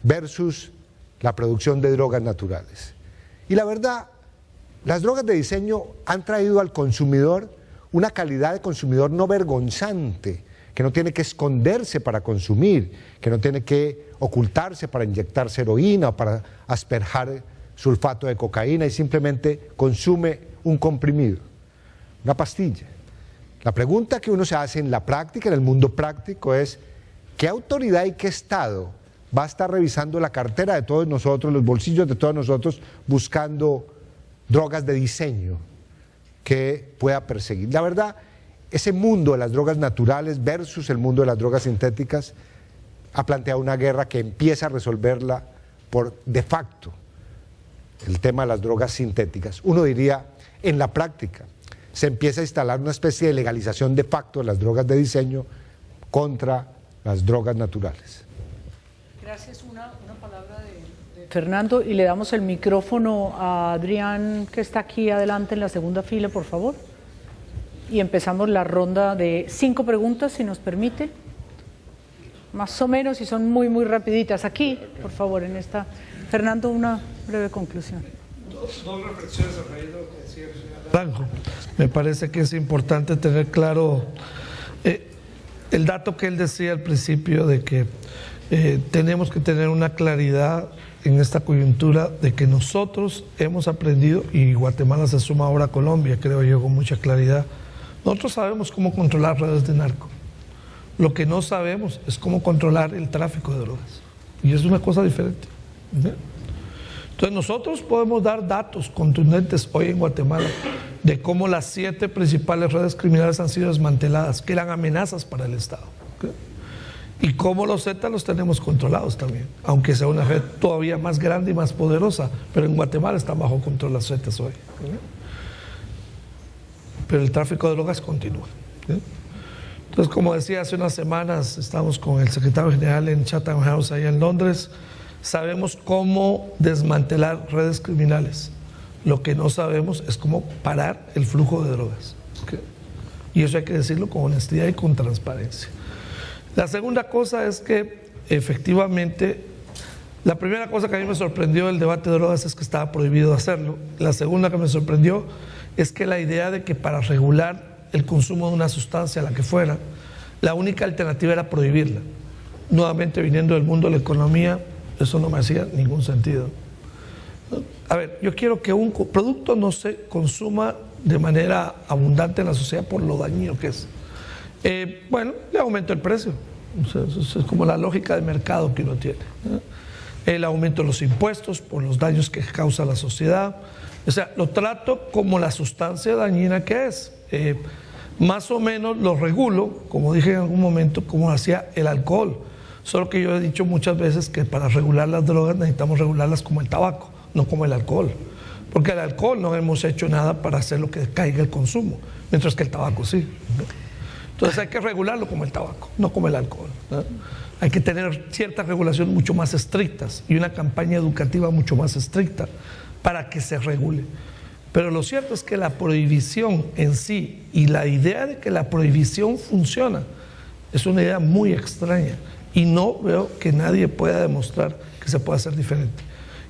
versus la producción de drogas naturales. Y la verdad, las drogas de diseño han traído al consumidor una calidad de consumidor no vergonzante, que no tiene que esconderse para consumir, que no tiene que ocultarse para inyectarse heroína o para asperjar sulfato de cocaína y simplemente consume un comprimido, una pastilla. La pregunta que uno se hace en la práctica, en el mundo práctico, es ¿qué autoridad y qué Estado va a estar revisando la cartera de todos nosotros, los bolsillos de todos nosotros, buscando drogas de diseño que pueda perseguir? La verdad, ese mundo de las drogas naturales versus el mundo de las drogas sintéticas ha planteado una guerra que empieza a resolverla por de facto el tema de las drogas sintéticas. Uno diría, en la práctica, se empieza a instalar una especie de legalización de facto de las drogas de diseño contra las drogas naturales. Gracias. Una palabra de Fernando, y le damos el micrófono a Adrián, que está aquí adelante en la segunda fila, por favor. Y empezamos la ronda de 5 preguntas, si nos permite. Más o menos, y son muy, muy rapiditas. Aquí, por favor, en esta. Fernando, una breve conclusión. Dos reflexiones a raíz de lo que decía el señor Naranjo. Me parece que es importante tener claro el dato que él decía al principio de que tenemos que tener una claridad en esta coyuntura de que nosotros hemos aprendido, y Guatemala se suma ahora a Colombia, creo yo, con mucha claridad. Nosotros sabemos cómo controlar redes de narco. Lo que no sabemos es cómo controlar el tráfico de drogas. Y es una cosa diferente. Entonces nosotros podemos dar datos contundentes hoy en Guatemala de cómo las 7 principales redes criminales han sido desmanteladas, que eran amenazas para el Estado. y cómo los Zetas los tenemos controlados también, aunque sea una red todavía más grande y más poderosa, pero en Guatemala están bajo control las Zetas hoy. Pero el tráfico de drogas continúa. Entonces, como decía, hace unas semanas estamos con el secretario general en Chatham House, allá en Londres. Sabemos cómo desmantelar redes criminales. Lo que no sabemos es cómo parar el flujo de drogas. Y eso hay que decirlo con honestidad y con transparencia. La segunda cosa es que, efectivamente, la primera cosa que a mí me sorprendió del debate de drogas es que estaba prohibido hacerlo. La segunda que me sorprendió es que la idea de que para regular el consumo de una sustancia, la que fuera, la única alternativa era prohibirla. Nuevamente, viniendo del mundo de la economía, eso no me hacía ningún sentido. A ver, yo quiero que un producto no se consuma de manera abundante en la sociedad por lo dañino que es. Bueno, le aumento el precio. O sea, eso es como la lógica de mercado que uno tiene. El aumento de los impuestos por los daños que causa la sociedad. O sea, lo trato como la sustancia dañina que es. Más o menos lo regulo, como dije en algún momento, como hacía el alcohol. Solo que yo he dicho muchas veces que para regular las drogas necesitamos regularlas como el tabaco, no como el alcohol. Porque el alcohol no hemos hecho nada para hacer lo que caiga el consumo, mientras que el tabaco sí. Entonces hay que regularlo como el tabaco, no como el alcohol. Hay que tener ciertas regulaciones mucho más estrictas y una campaña educativa mucho más estricta para que se regule. Pero lo cierto es que la prohibición en sí y la idea de que la prohibición funciona es una idea muy extraña y no veo que nadie pueda demostrar que se pueda hacer diferente.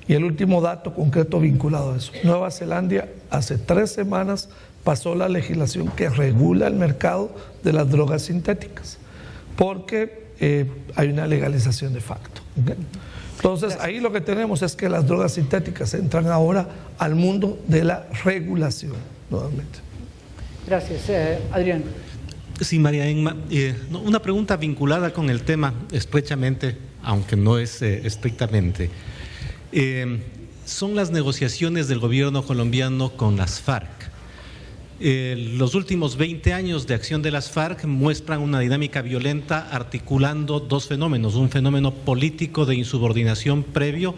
Y el último dato concreto vinculado a eso. Nueva Zelanda hace 3 semanas pasó la legislación que regula el mercado de las drogas sintéticas porque hay una legalización de facto. ¿Okay? Entonces, ahí lo que tenemos es que las drogas sintéticas entran ahora al mundo de la regulación, nuevamente. Gracias. Adrián. Sí, María Emma, una pregunta vinculada con el tema estrechamente, aunque no es estrictamente. Son las negociaciones del gobierno colombiano con las FARC. Los últimos 20 años de acción de las FARC muestran una dinámica violenta articulando 2 fenómenos, un fenómeno político de insubordinación previo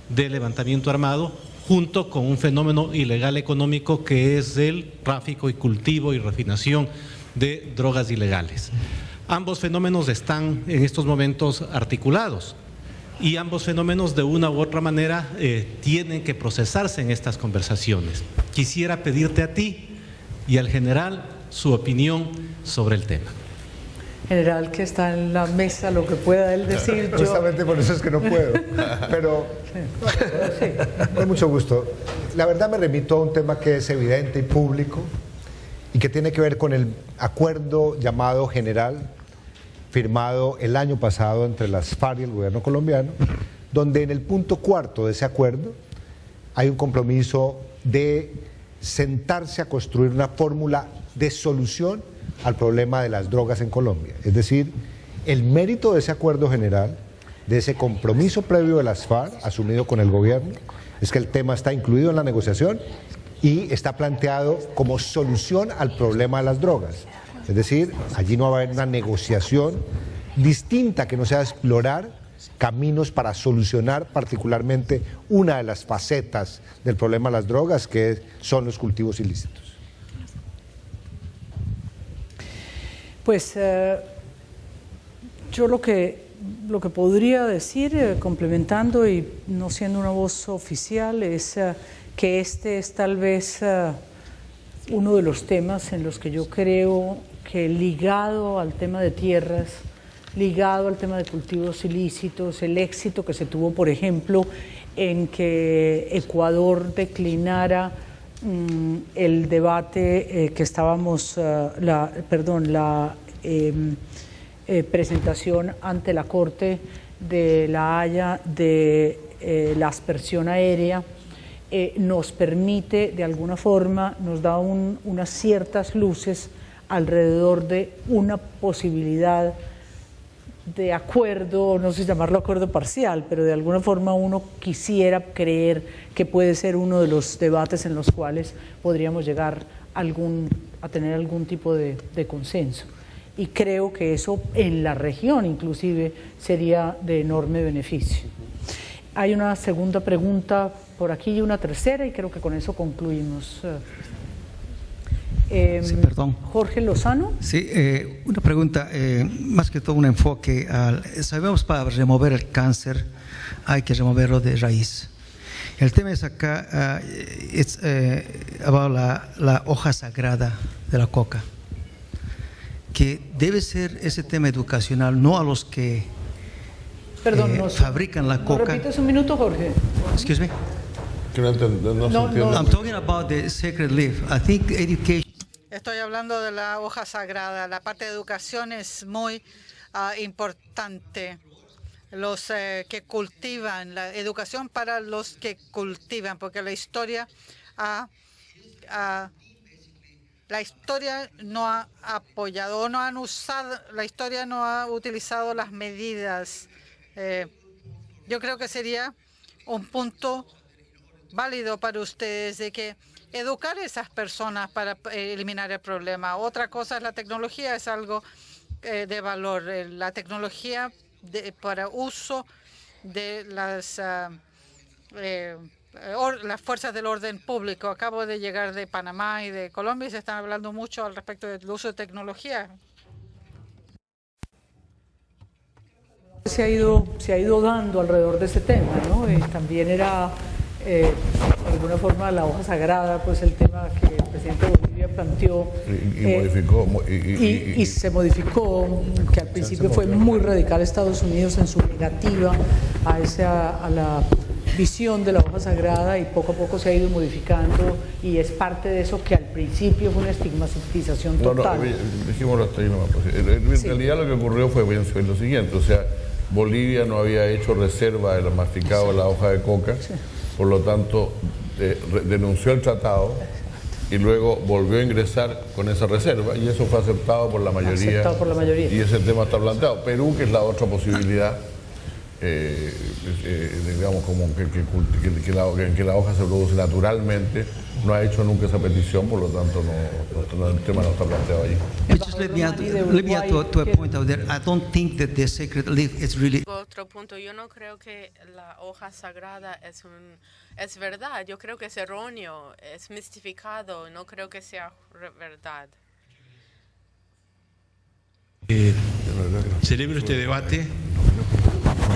de levantamiento armado, junto con un fenómeno ilegal económico que es el tráfico y cultivo y refinación de drogas ilegales. Ambos fenómenos están en estos momentos articulados y ambos fenómenos de una u otra manera tienen que procesarse en estas conversaciones. Quisiera pedirte a ti y al general su opinión sobre el tema. General, que está en la mesa, lo que pueda él decir. Justamente por eso es que no puedo, pero sí, con mucho gusto. La verdad me remito a un tema que es evidente y público y que tiene que ver con el acuerdo llamado general firmado el año pasado entre las FARC y el gobierno colombiano, donde en el punto 4 de ese acuerdo hay un compromiso de sentarse a construir una fórmula de solución al problema de las drogas en Colombia. Es decir, el mérito de ese acuerdo general, de ese compromiso previo de las FARC, asumido con el gobierno, es que el tema está incluido en la negociación y está planteado como solución al problema de las drogas. Es decir, allí no va a haber una negociación distinta que no sea explorar caminos para solucionar particularmente una de las facetas del problema de las drogas, que son los cultivos ilícitos. Pues yo lo que podría decir, complementando y no siendo una voz oficial, es que este es tal vez uno de los temas en los que yo creo que, ligado al tema de tierras, ligado al tema de cultivos ilícitos, el éxito que se tuvo, por ejemplo, en que Ecuador declinara el debate que estábamos, la presentación ante la Corte de La Haya de la aspersión aérea, nos permite, de alguna forma, nos da unas ciertas luces alrededor de una posibilidad de acuerdo, no sé si llamarlo acuerdo parcial, pero de alguna forma uno quisiera creer que puede ser uno de los debates en los cuales podríamos llegar a tener algún tipo de consenso. y creo que eso en la región inclusive sería de enorme beneficio. Hay una segunda pregunta por aquí y una tercera y creo que con eso concluimos. Sí, perdón. Jorge Lozano. Sí, una pregunta, más que todo un enfoque. Sabemos para remover el cáncer hay que removerlo de raíz. El tema es acá, la hoja sagrada de la coca, que debe ser ese tema educacional, no a los que fabrican la coca. ¿No repites un minuto, Jorge? Excuse me. I'm talking about the sacred leaf. I think education. Estoy hablando de la hoja sagrada. La parte de educación es muy importante. Los que cultivan, la educación para los que cultivan, porque la historia no ha apoyado o no han usado, la historia no ha utilizado las medidas. Yo creo que sería un punto válido para ustedes de que educar a esas personas para eliminar el problema. Otra cosa es la tecnología, es algo de valor. La tecnología para uso de las fuerzas del orden público. Acabo de llegar de Panamá y de Colombia y se están hablando mucho al respecto del uso de tecnología. Se ha ido dando alrededor de ese tema, ¿no? También era de alguna forma la hoja sagrada, pues el tema que el presidente de Bolivia planteó y se modificó, que al principio fue muy radical Estados Unidos en su negativa a la visión de la hoja sagrada, y poco a poco se ha ido modificando, y es parte de eso que al principio fue una estigmatización total. Dijimoslo hasta ahí nomás. En realidad lo que ocurrió fue lo siguiente, o sea, Bolivia no había hecho reserva de lo masticado de la hoja de coca, por lo tanto denunció el tratado y luego volvió a ingresar con esa reserva, y eso fue aceptado por la mayoría. Y ese tema está planteado. Perú, que es la otra posibilidad, digamos, como que la hoja se produce naturalmente, no ha hecho nunca esa petición, por lo tanto el tema no está planteado allí. Just let me add to a point out there. I don't think that the sacred leaf is really. Otro punto, yo no creo que la hoja sagrada es verdad. Yo creo que es erróneo, es mistificado. No creo que sea verdad. Celebro este debate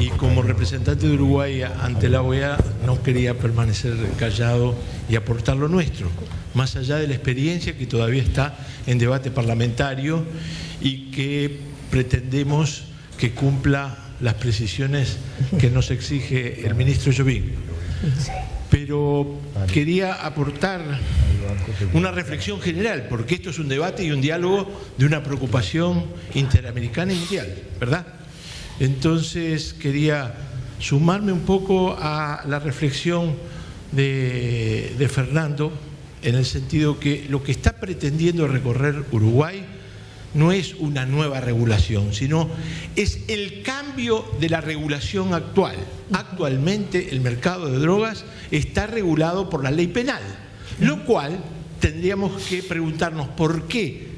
y como representante de Uruguay ante la OEA no quería permanecer callado y aportar lo nuestro, más allá de la experiencia que todavía está en debate parlamentario y que pretendemos que cumpla las precisiones que nos exige el ministro Jobim. Pero quería aportar una reflexión general, porque esto es un debate y un diálogo de una preocupación interamericana y mundial, ¿verdad? Entonces quería sumarme un poco a la reflexión de Fernando, en el sentido que lo que está pretendiendo recorrer Uruguay no es una nueva regulación, sino es el cambio de la regulación actual. Actualmente el mercado de drogas está regulado por la ley penal, lo cual tendríamos que preguntarnos por qué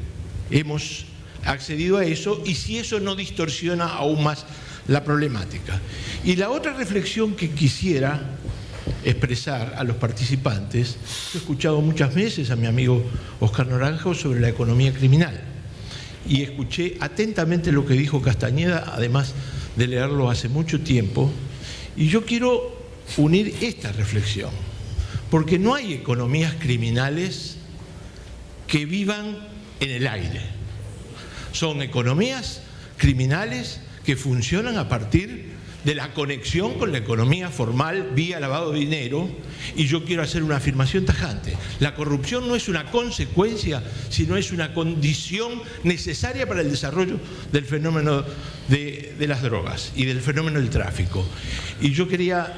hemos accedido a eso y si eso no distorsiona aún más la problemática. Y la otra reflexión que quisiera expresar a los participantes, he escuchado muchas veces a mi amigo Oscar Naranjo sobre la economía criminal y escuché atentamente lo que dijo Castañeda, además de leerlo hace mucho tiempo, y yo quiero unir esta reflexión, porque no hay economías criminales que vivan en el aire. Son economías criminales que funcionan a partir de la conexión con la economía formal vía lavado de dinero, y yo quiero hacer una afirmación tajante. La corrupción no es una consecuencia, sino es una condición necesaria para el desarrollo del fenómeno de las drogas y del fenómeno del tráfico. Y yo quería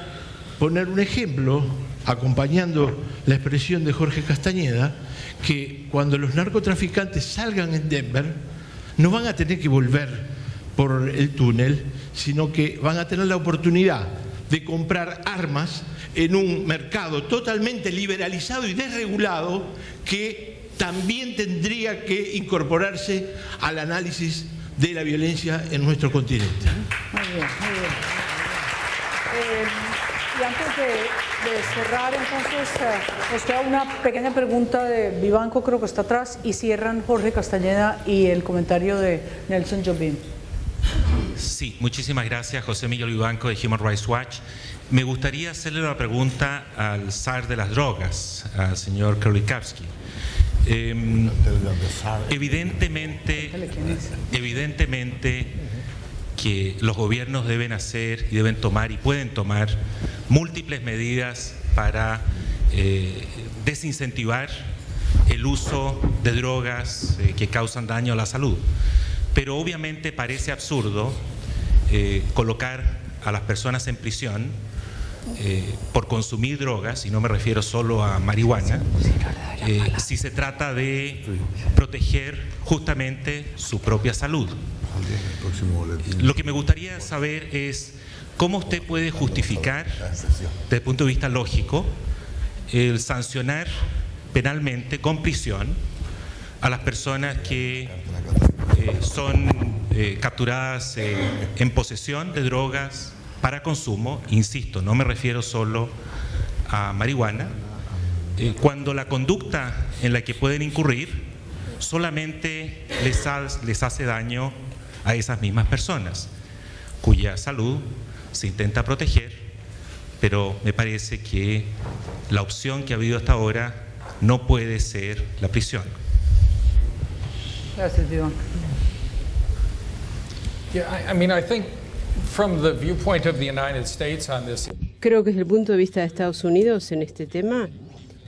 poner un ejemplo, acompañando la expresión de Jorge Castañeda, que cuando los narcotraficantes salgan en Denver, no van a tener que volver por el túnel, sino que van a tener la oportunidad de comprar armas en un mercado totalmente liberalizado y desregulado que también tendría que incorporarse al análisis de la violencia en nuestro continente. Muy bien, muy bien. Y antes de cerrar, entonces, nos queda una pequeña pregunta de Vivanco, creo que está atrás, y cierran Jorge Castañeda y el comentario de Nelson Jobim. Sí, muchísimas gracias, José Miguel Vivanco de Human Rights Watch. Me gustaría hacerle una pregunta al zar de las drogas, al señor Królikowski. Evidentemente que los gobiernos deben hacer y deben tomar y pueden tomar múltiples medidas para desincentivar el uso de drogas que causan daño a la salud. Pero obviamente parece absurdo colocar a las personas en prisión por consumir drogas, y no me refiero solo a marihuana, si se trata de proteger justamente su propia salud. Lo que me gustaría saber es cómo usted puede justificar, desde el punto de vista lógico, el sancionar penalmente con prisión a las personas que son capturadas en posesión de drogas para consumo. Insisto, no me refiero solo a marihuana, cuando la conducta en la que pueden incurrir solamente les hace daño a esas mismas personas, cuya salud se intenta proteger, pero me parece que la opción que ha habido hasta ahora no puede ser la prisión. Gracias, Iván. Yeah, I mean, I think from the viewpoint of the United States on this. Creo que desde el punto de vista de Estados Unidos en este tema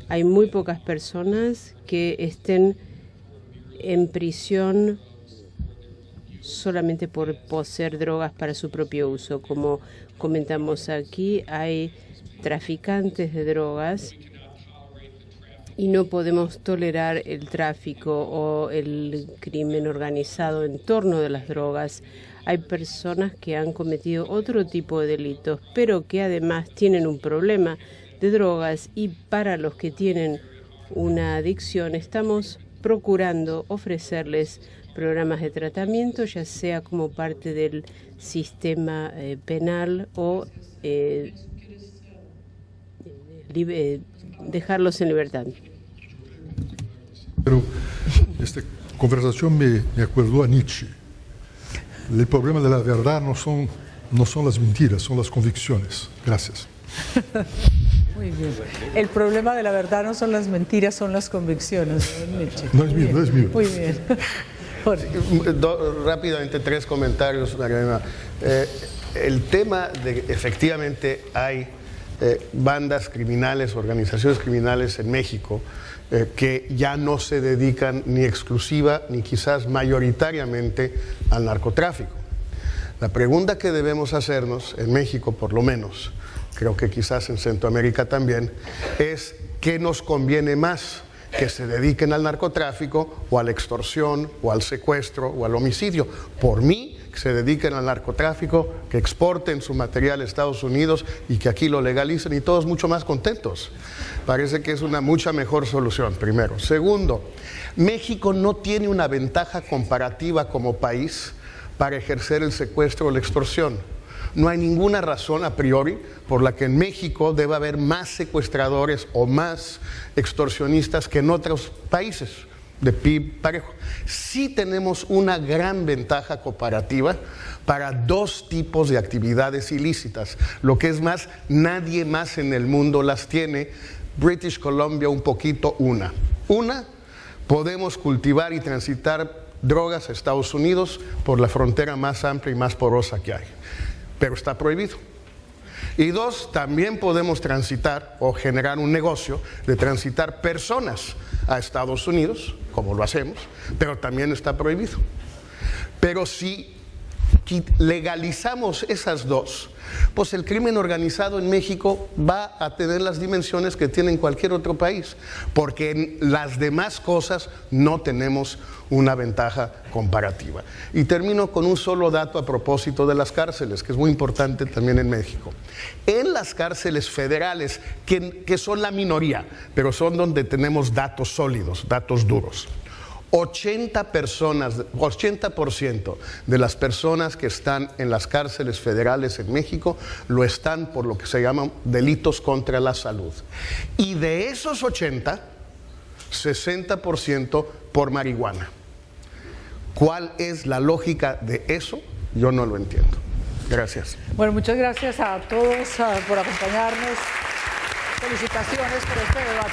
hay muy pocas personas que estén en prisión solamente por poseer drogas para su propio uso. Como comentamos aquí, hay traficantes de drogas y no podemos tolerar el tráfico o el crimen organizado en torno de las drogas. Hay personas que han cometido otro tipo de delitos, pero que además tienen un problema de drogas, y para los que tienen una adicción estamos procurando ofrecerles programas de tratamiento, ya sea como parte del sistema penal o dejarlos en libertad. Pero esta conversación me acordó a Nietzsche. El problema de la verdad no son las mentiras, son las convicciones. Gracias. Muy bien. El problema de la verdad no son las mentiras, son las convicciones. No es mío, no es mío. Muy bien. Rápidamente, 3 comentarios, Mariana. El tema de efectivamente hay bandas criminales, organizaciones criminales en México que ya no se dedican ni exclusiva ni quizás mayoritariamente al narcotráfico. La pregunta que debemos hacernos en México, por lo menos, creo que quizás en Centroamérica también, es ¿qué nos conviene más? Que se dediquen al narcotráfico o a la extorsión o al secuestro o al homicidio. Por mí, que se dediquen al narcotráfico, que exporten su material a Estados Unidos y que aquí lo legalicen, y todos mucho más contentos. Parece que es una mucha mejor solución, primero. Segundo, México no tiene una ventaja comparativa como país para ejercer el secuestro o la extorsión. No hay ninguna razón a priori por la que en México deba haber más secuestradores o más extorsionistas que en otros países de PIB parejo. Sí tenemos una gran ventaja comparativa para 2 tipos de actividades ilícitas. Lo que es más, nadie más en el mundo las tiene. British Columbia un poquito una. Una, podemos cultivar y transitar drogas a Estados Unidos por la frontera más amplia y más porosa que hay, pero está prohibido. Y 2, también podemos transitar o generar un negocio de transitar personas a Estados Unidos, como lo hacemos, pero también está prohibido. Pero si legalizamos esas dos, pues el crimen organizado en México va a tener las dimensiones que tiene en cualquier otro país, porque en las demás cosas no tenemos una ventaja comparativa. Y termino con un solo dato a propósito de las cárceles, que es muy importante también en México. En las cárceles federales, que son la minoría, pero son donde tenemos datos sólidos, datos duros, 80% de las personas que están en las cárceles federales en México lo están por lo que se llaman delitos contra la salud. Y de esos 80, 60% por marihuana. ¿Cuál es la lógica de eso? Yo no lo entiendo. Gracias. Bueno, muchas gracias a todos por acompañarnos. Felicitaciones por este debate.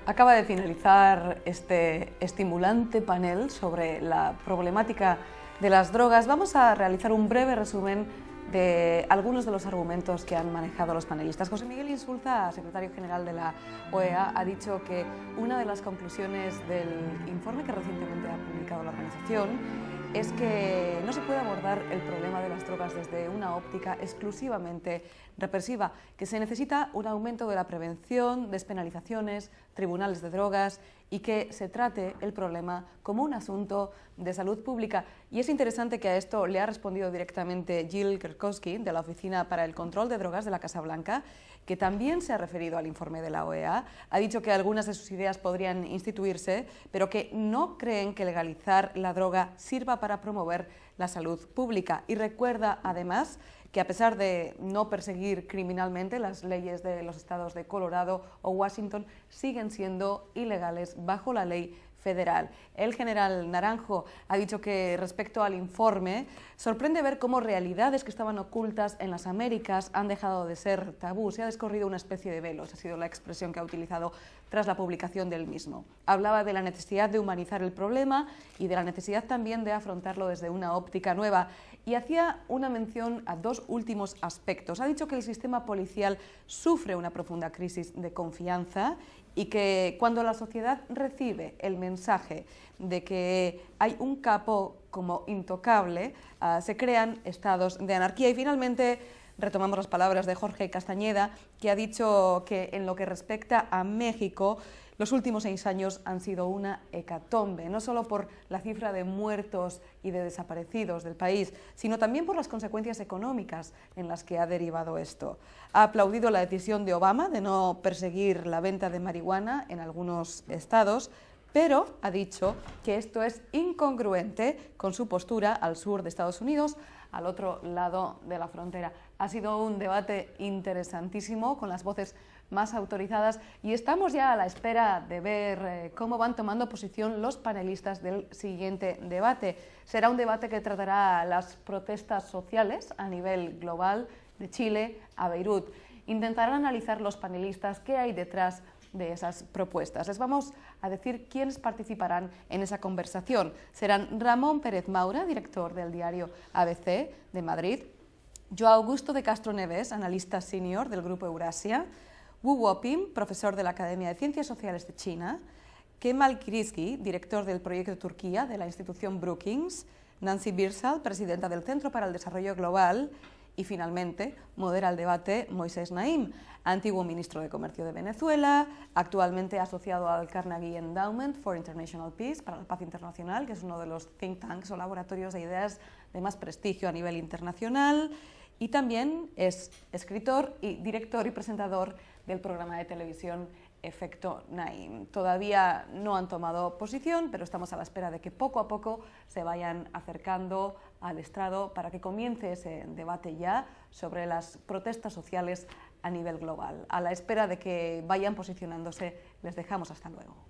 Acaba de finalizar este estimulante panel sobre la problemática de las drogas. Vamos a realizar un breve resumen de algunos de los argumentos que han manejado los panelistas. José Miguel Insulza, secretario general de la OEA, ha dicho que una de las conclusiones del informe que recientemente ha publicado la organización es que no se puede abordar el problema de las drogas desde una óptica exclusivamente represiva, que se necesita un aumento de la prevención, despenalizaciones, tribunales de drogas y que se trate el problema como un asunto de salud pública. Y es interesante que a esto le ha respondido directamente Jill Kerkowski, de la Oficina para el Control de Drogas de la Casa Blanca, que también se ha referido al informe de la OEA. Ha dicho que algunas de sus ideas podrían instituirse, pero que no creen que legalizar la droga sirva para promover la salud pública. Y recuerda, además, que a pesar de no perseguir criminalmente, las leyes de los estados de Colorado o Washington siguen siendo ilegales bajo la ley federal. El general Naranjo ha dicho que respecto al informe, sorprende ver cómo realidades que estaban ocultas en las Américas han dejado de ser tabú. Se ha descorrido una especie de velo, esa ha sido la expresión que ha utilizado tras la publicación del mismo. Hablaba de la necesidad de humanizar el problema y de la necesidad también de afrontarlo desde una óptica nueva. Y hacía una mención a dos últimos aspectos. Ha dicho que el sistema policial sufre una profunda crisis de confianza y que cuando la sociedad recibe el mensaje de que hay un capo como intocable, se crean estados de anarquía. Y finalmente retomamos las palabras de Jorge Castañeda, que ha dicho que en lo que respecta a México, los últimos 6 años han sido una hecatombe, no solo por la cifra de muertos y de desaparecidos del país, sino también por las consecuencias económicas en las que ha derivado esto. Ha aplaudido la decisión de Obama de no perseguir la venta de marihuana en algunos estados, pero ha dicho que esto es incongruente con su postura al sur de Estados Unidos, al otro lado de la frontera. Ha sido un debate interesantísimo con las voces más autorizadas y estamos ya a la espera de ver cómo van tomando posición los panelistas del siguiente debate. Será un debate que tratará las protestas sociales a nivel global de Chile a Beirut. Intentarán analizar los panelistas qué hay detrás de esas propuestas. Les vamos a decir quiénes participarán en esa conversación. Serán Ramón Pérez Maura, director del diario ABC de Madrid, Joao Augusto de Castro Neves, analista senior del Grupo Eurasia, Wu Woping, profesor de la Academia de Ciencias Sociales de China, Kemal Kirizki, director del proyecto Turquía de la institución Brookings, Nancy Birsal, presidenta del Centro para el Desarrollo Global, y finalmente modera el debate Moisés Naim, antiguo ministro de Comercio de Venezuela, actualmente asociado al Carnegie Endowment for International Peace, para la paz internacional, que es uno de los think tanks o laboratorios de ideas de más prestigio a nivel internacional, y también es escritor y director y presentador del programa de televisión Efecto Naim. Todavía no han tomado posición, pero estamos a la espera de que poco a poco se vayan acercando al estrado para que comience ese debate ya sobre las protestas sociales a nivel global. A la espera de que vayan posicionándose, les dejamos hasta luego.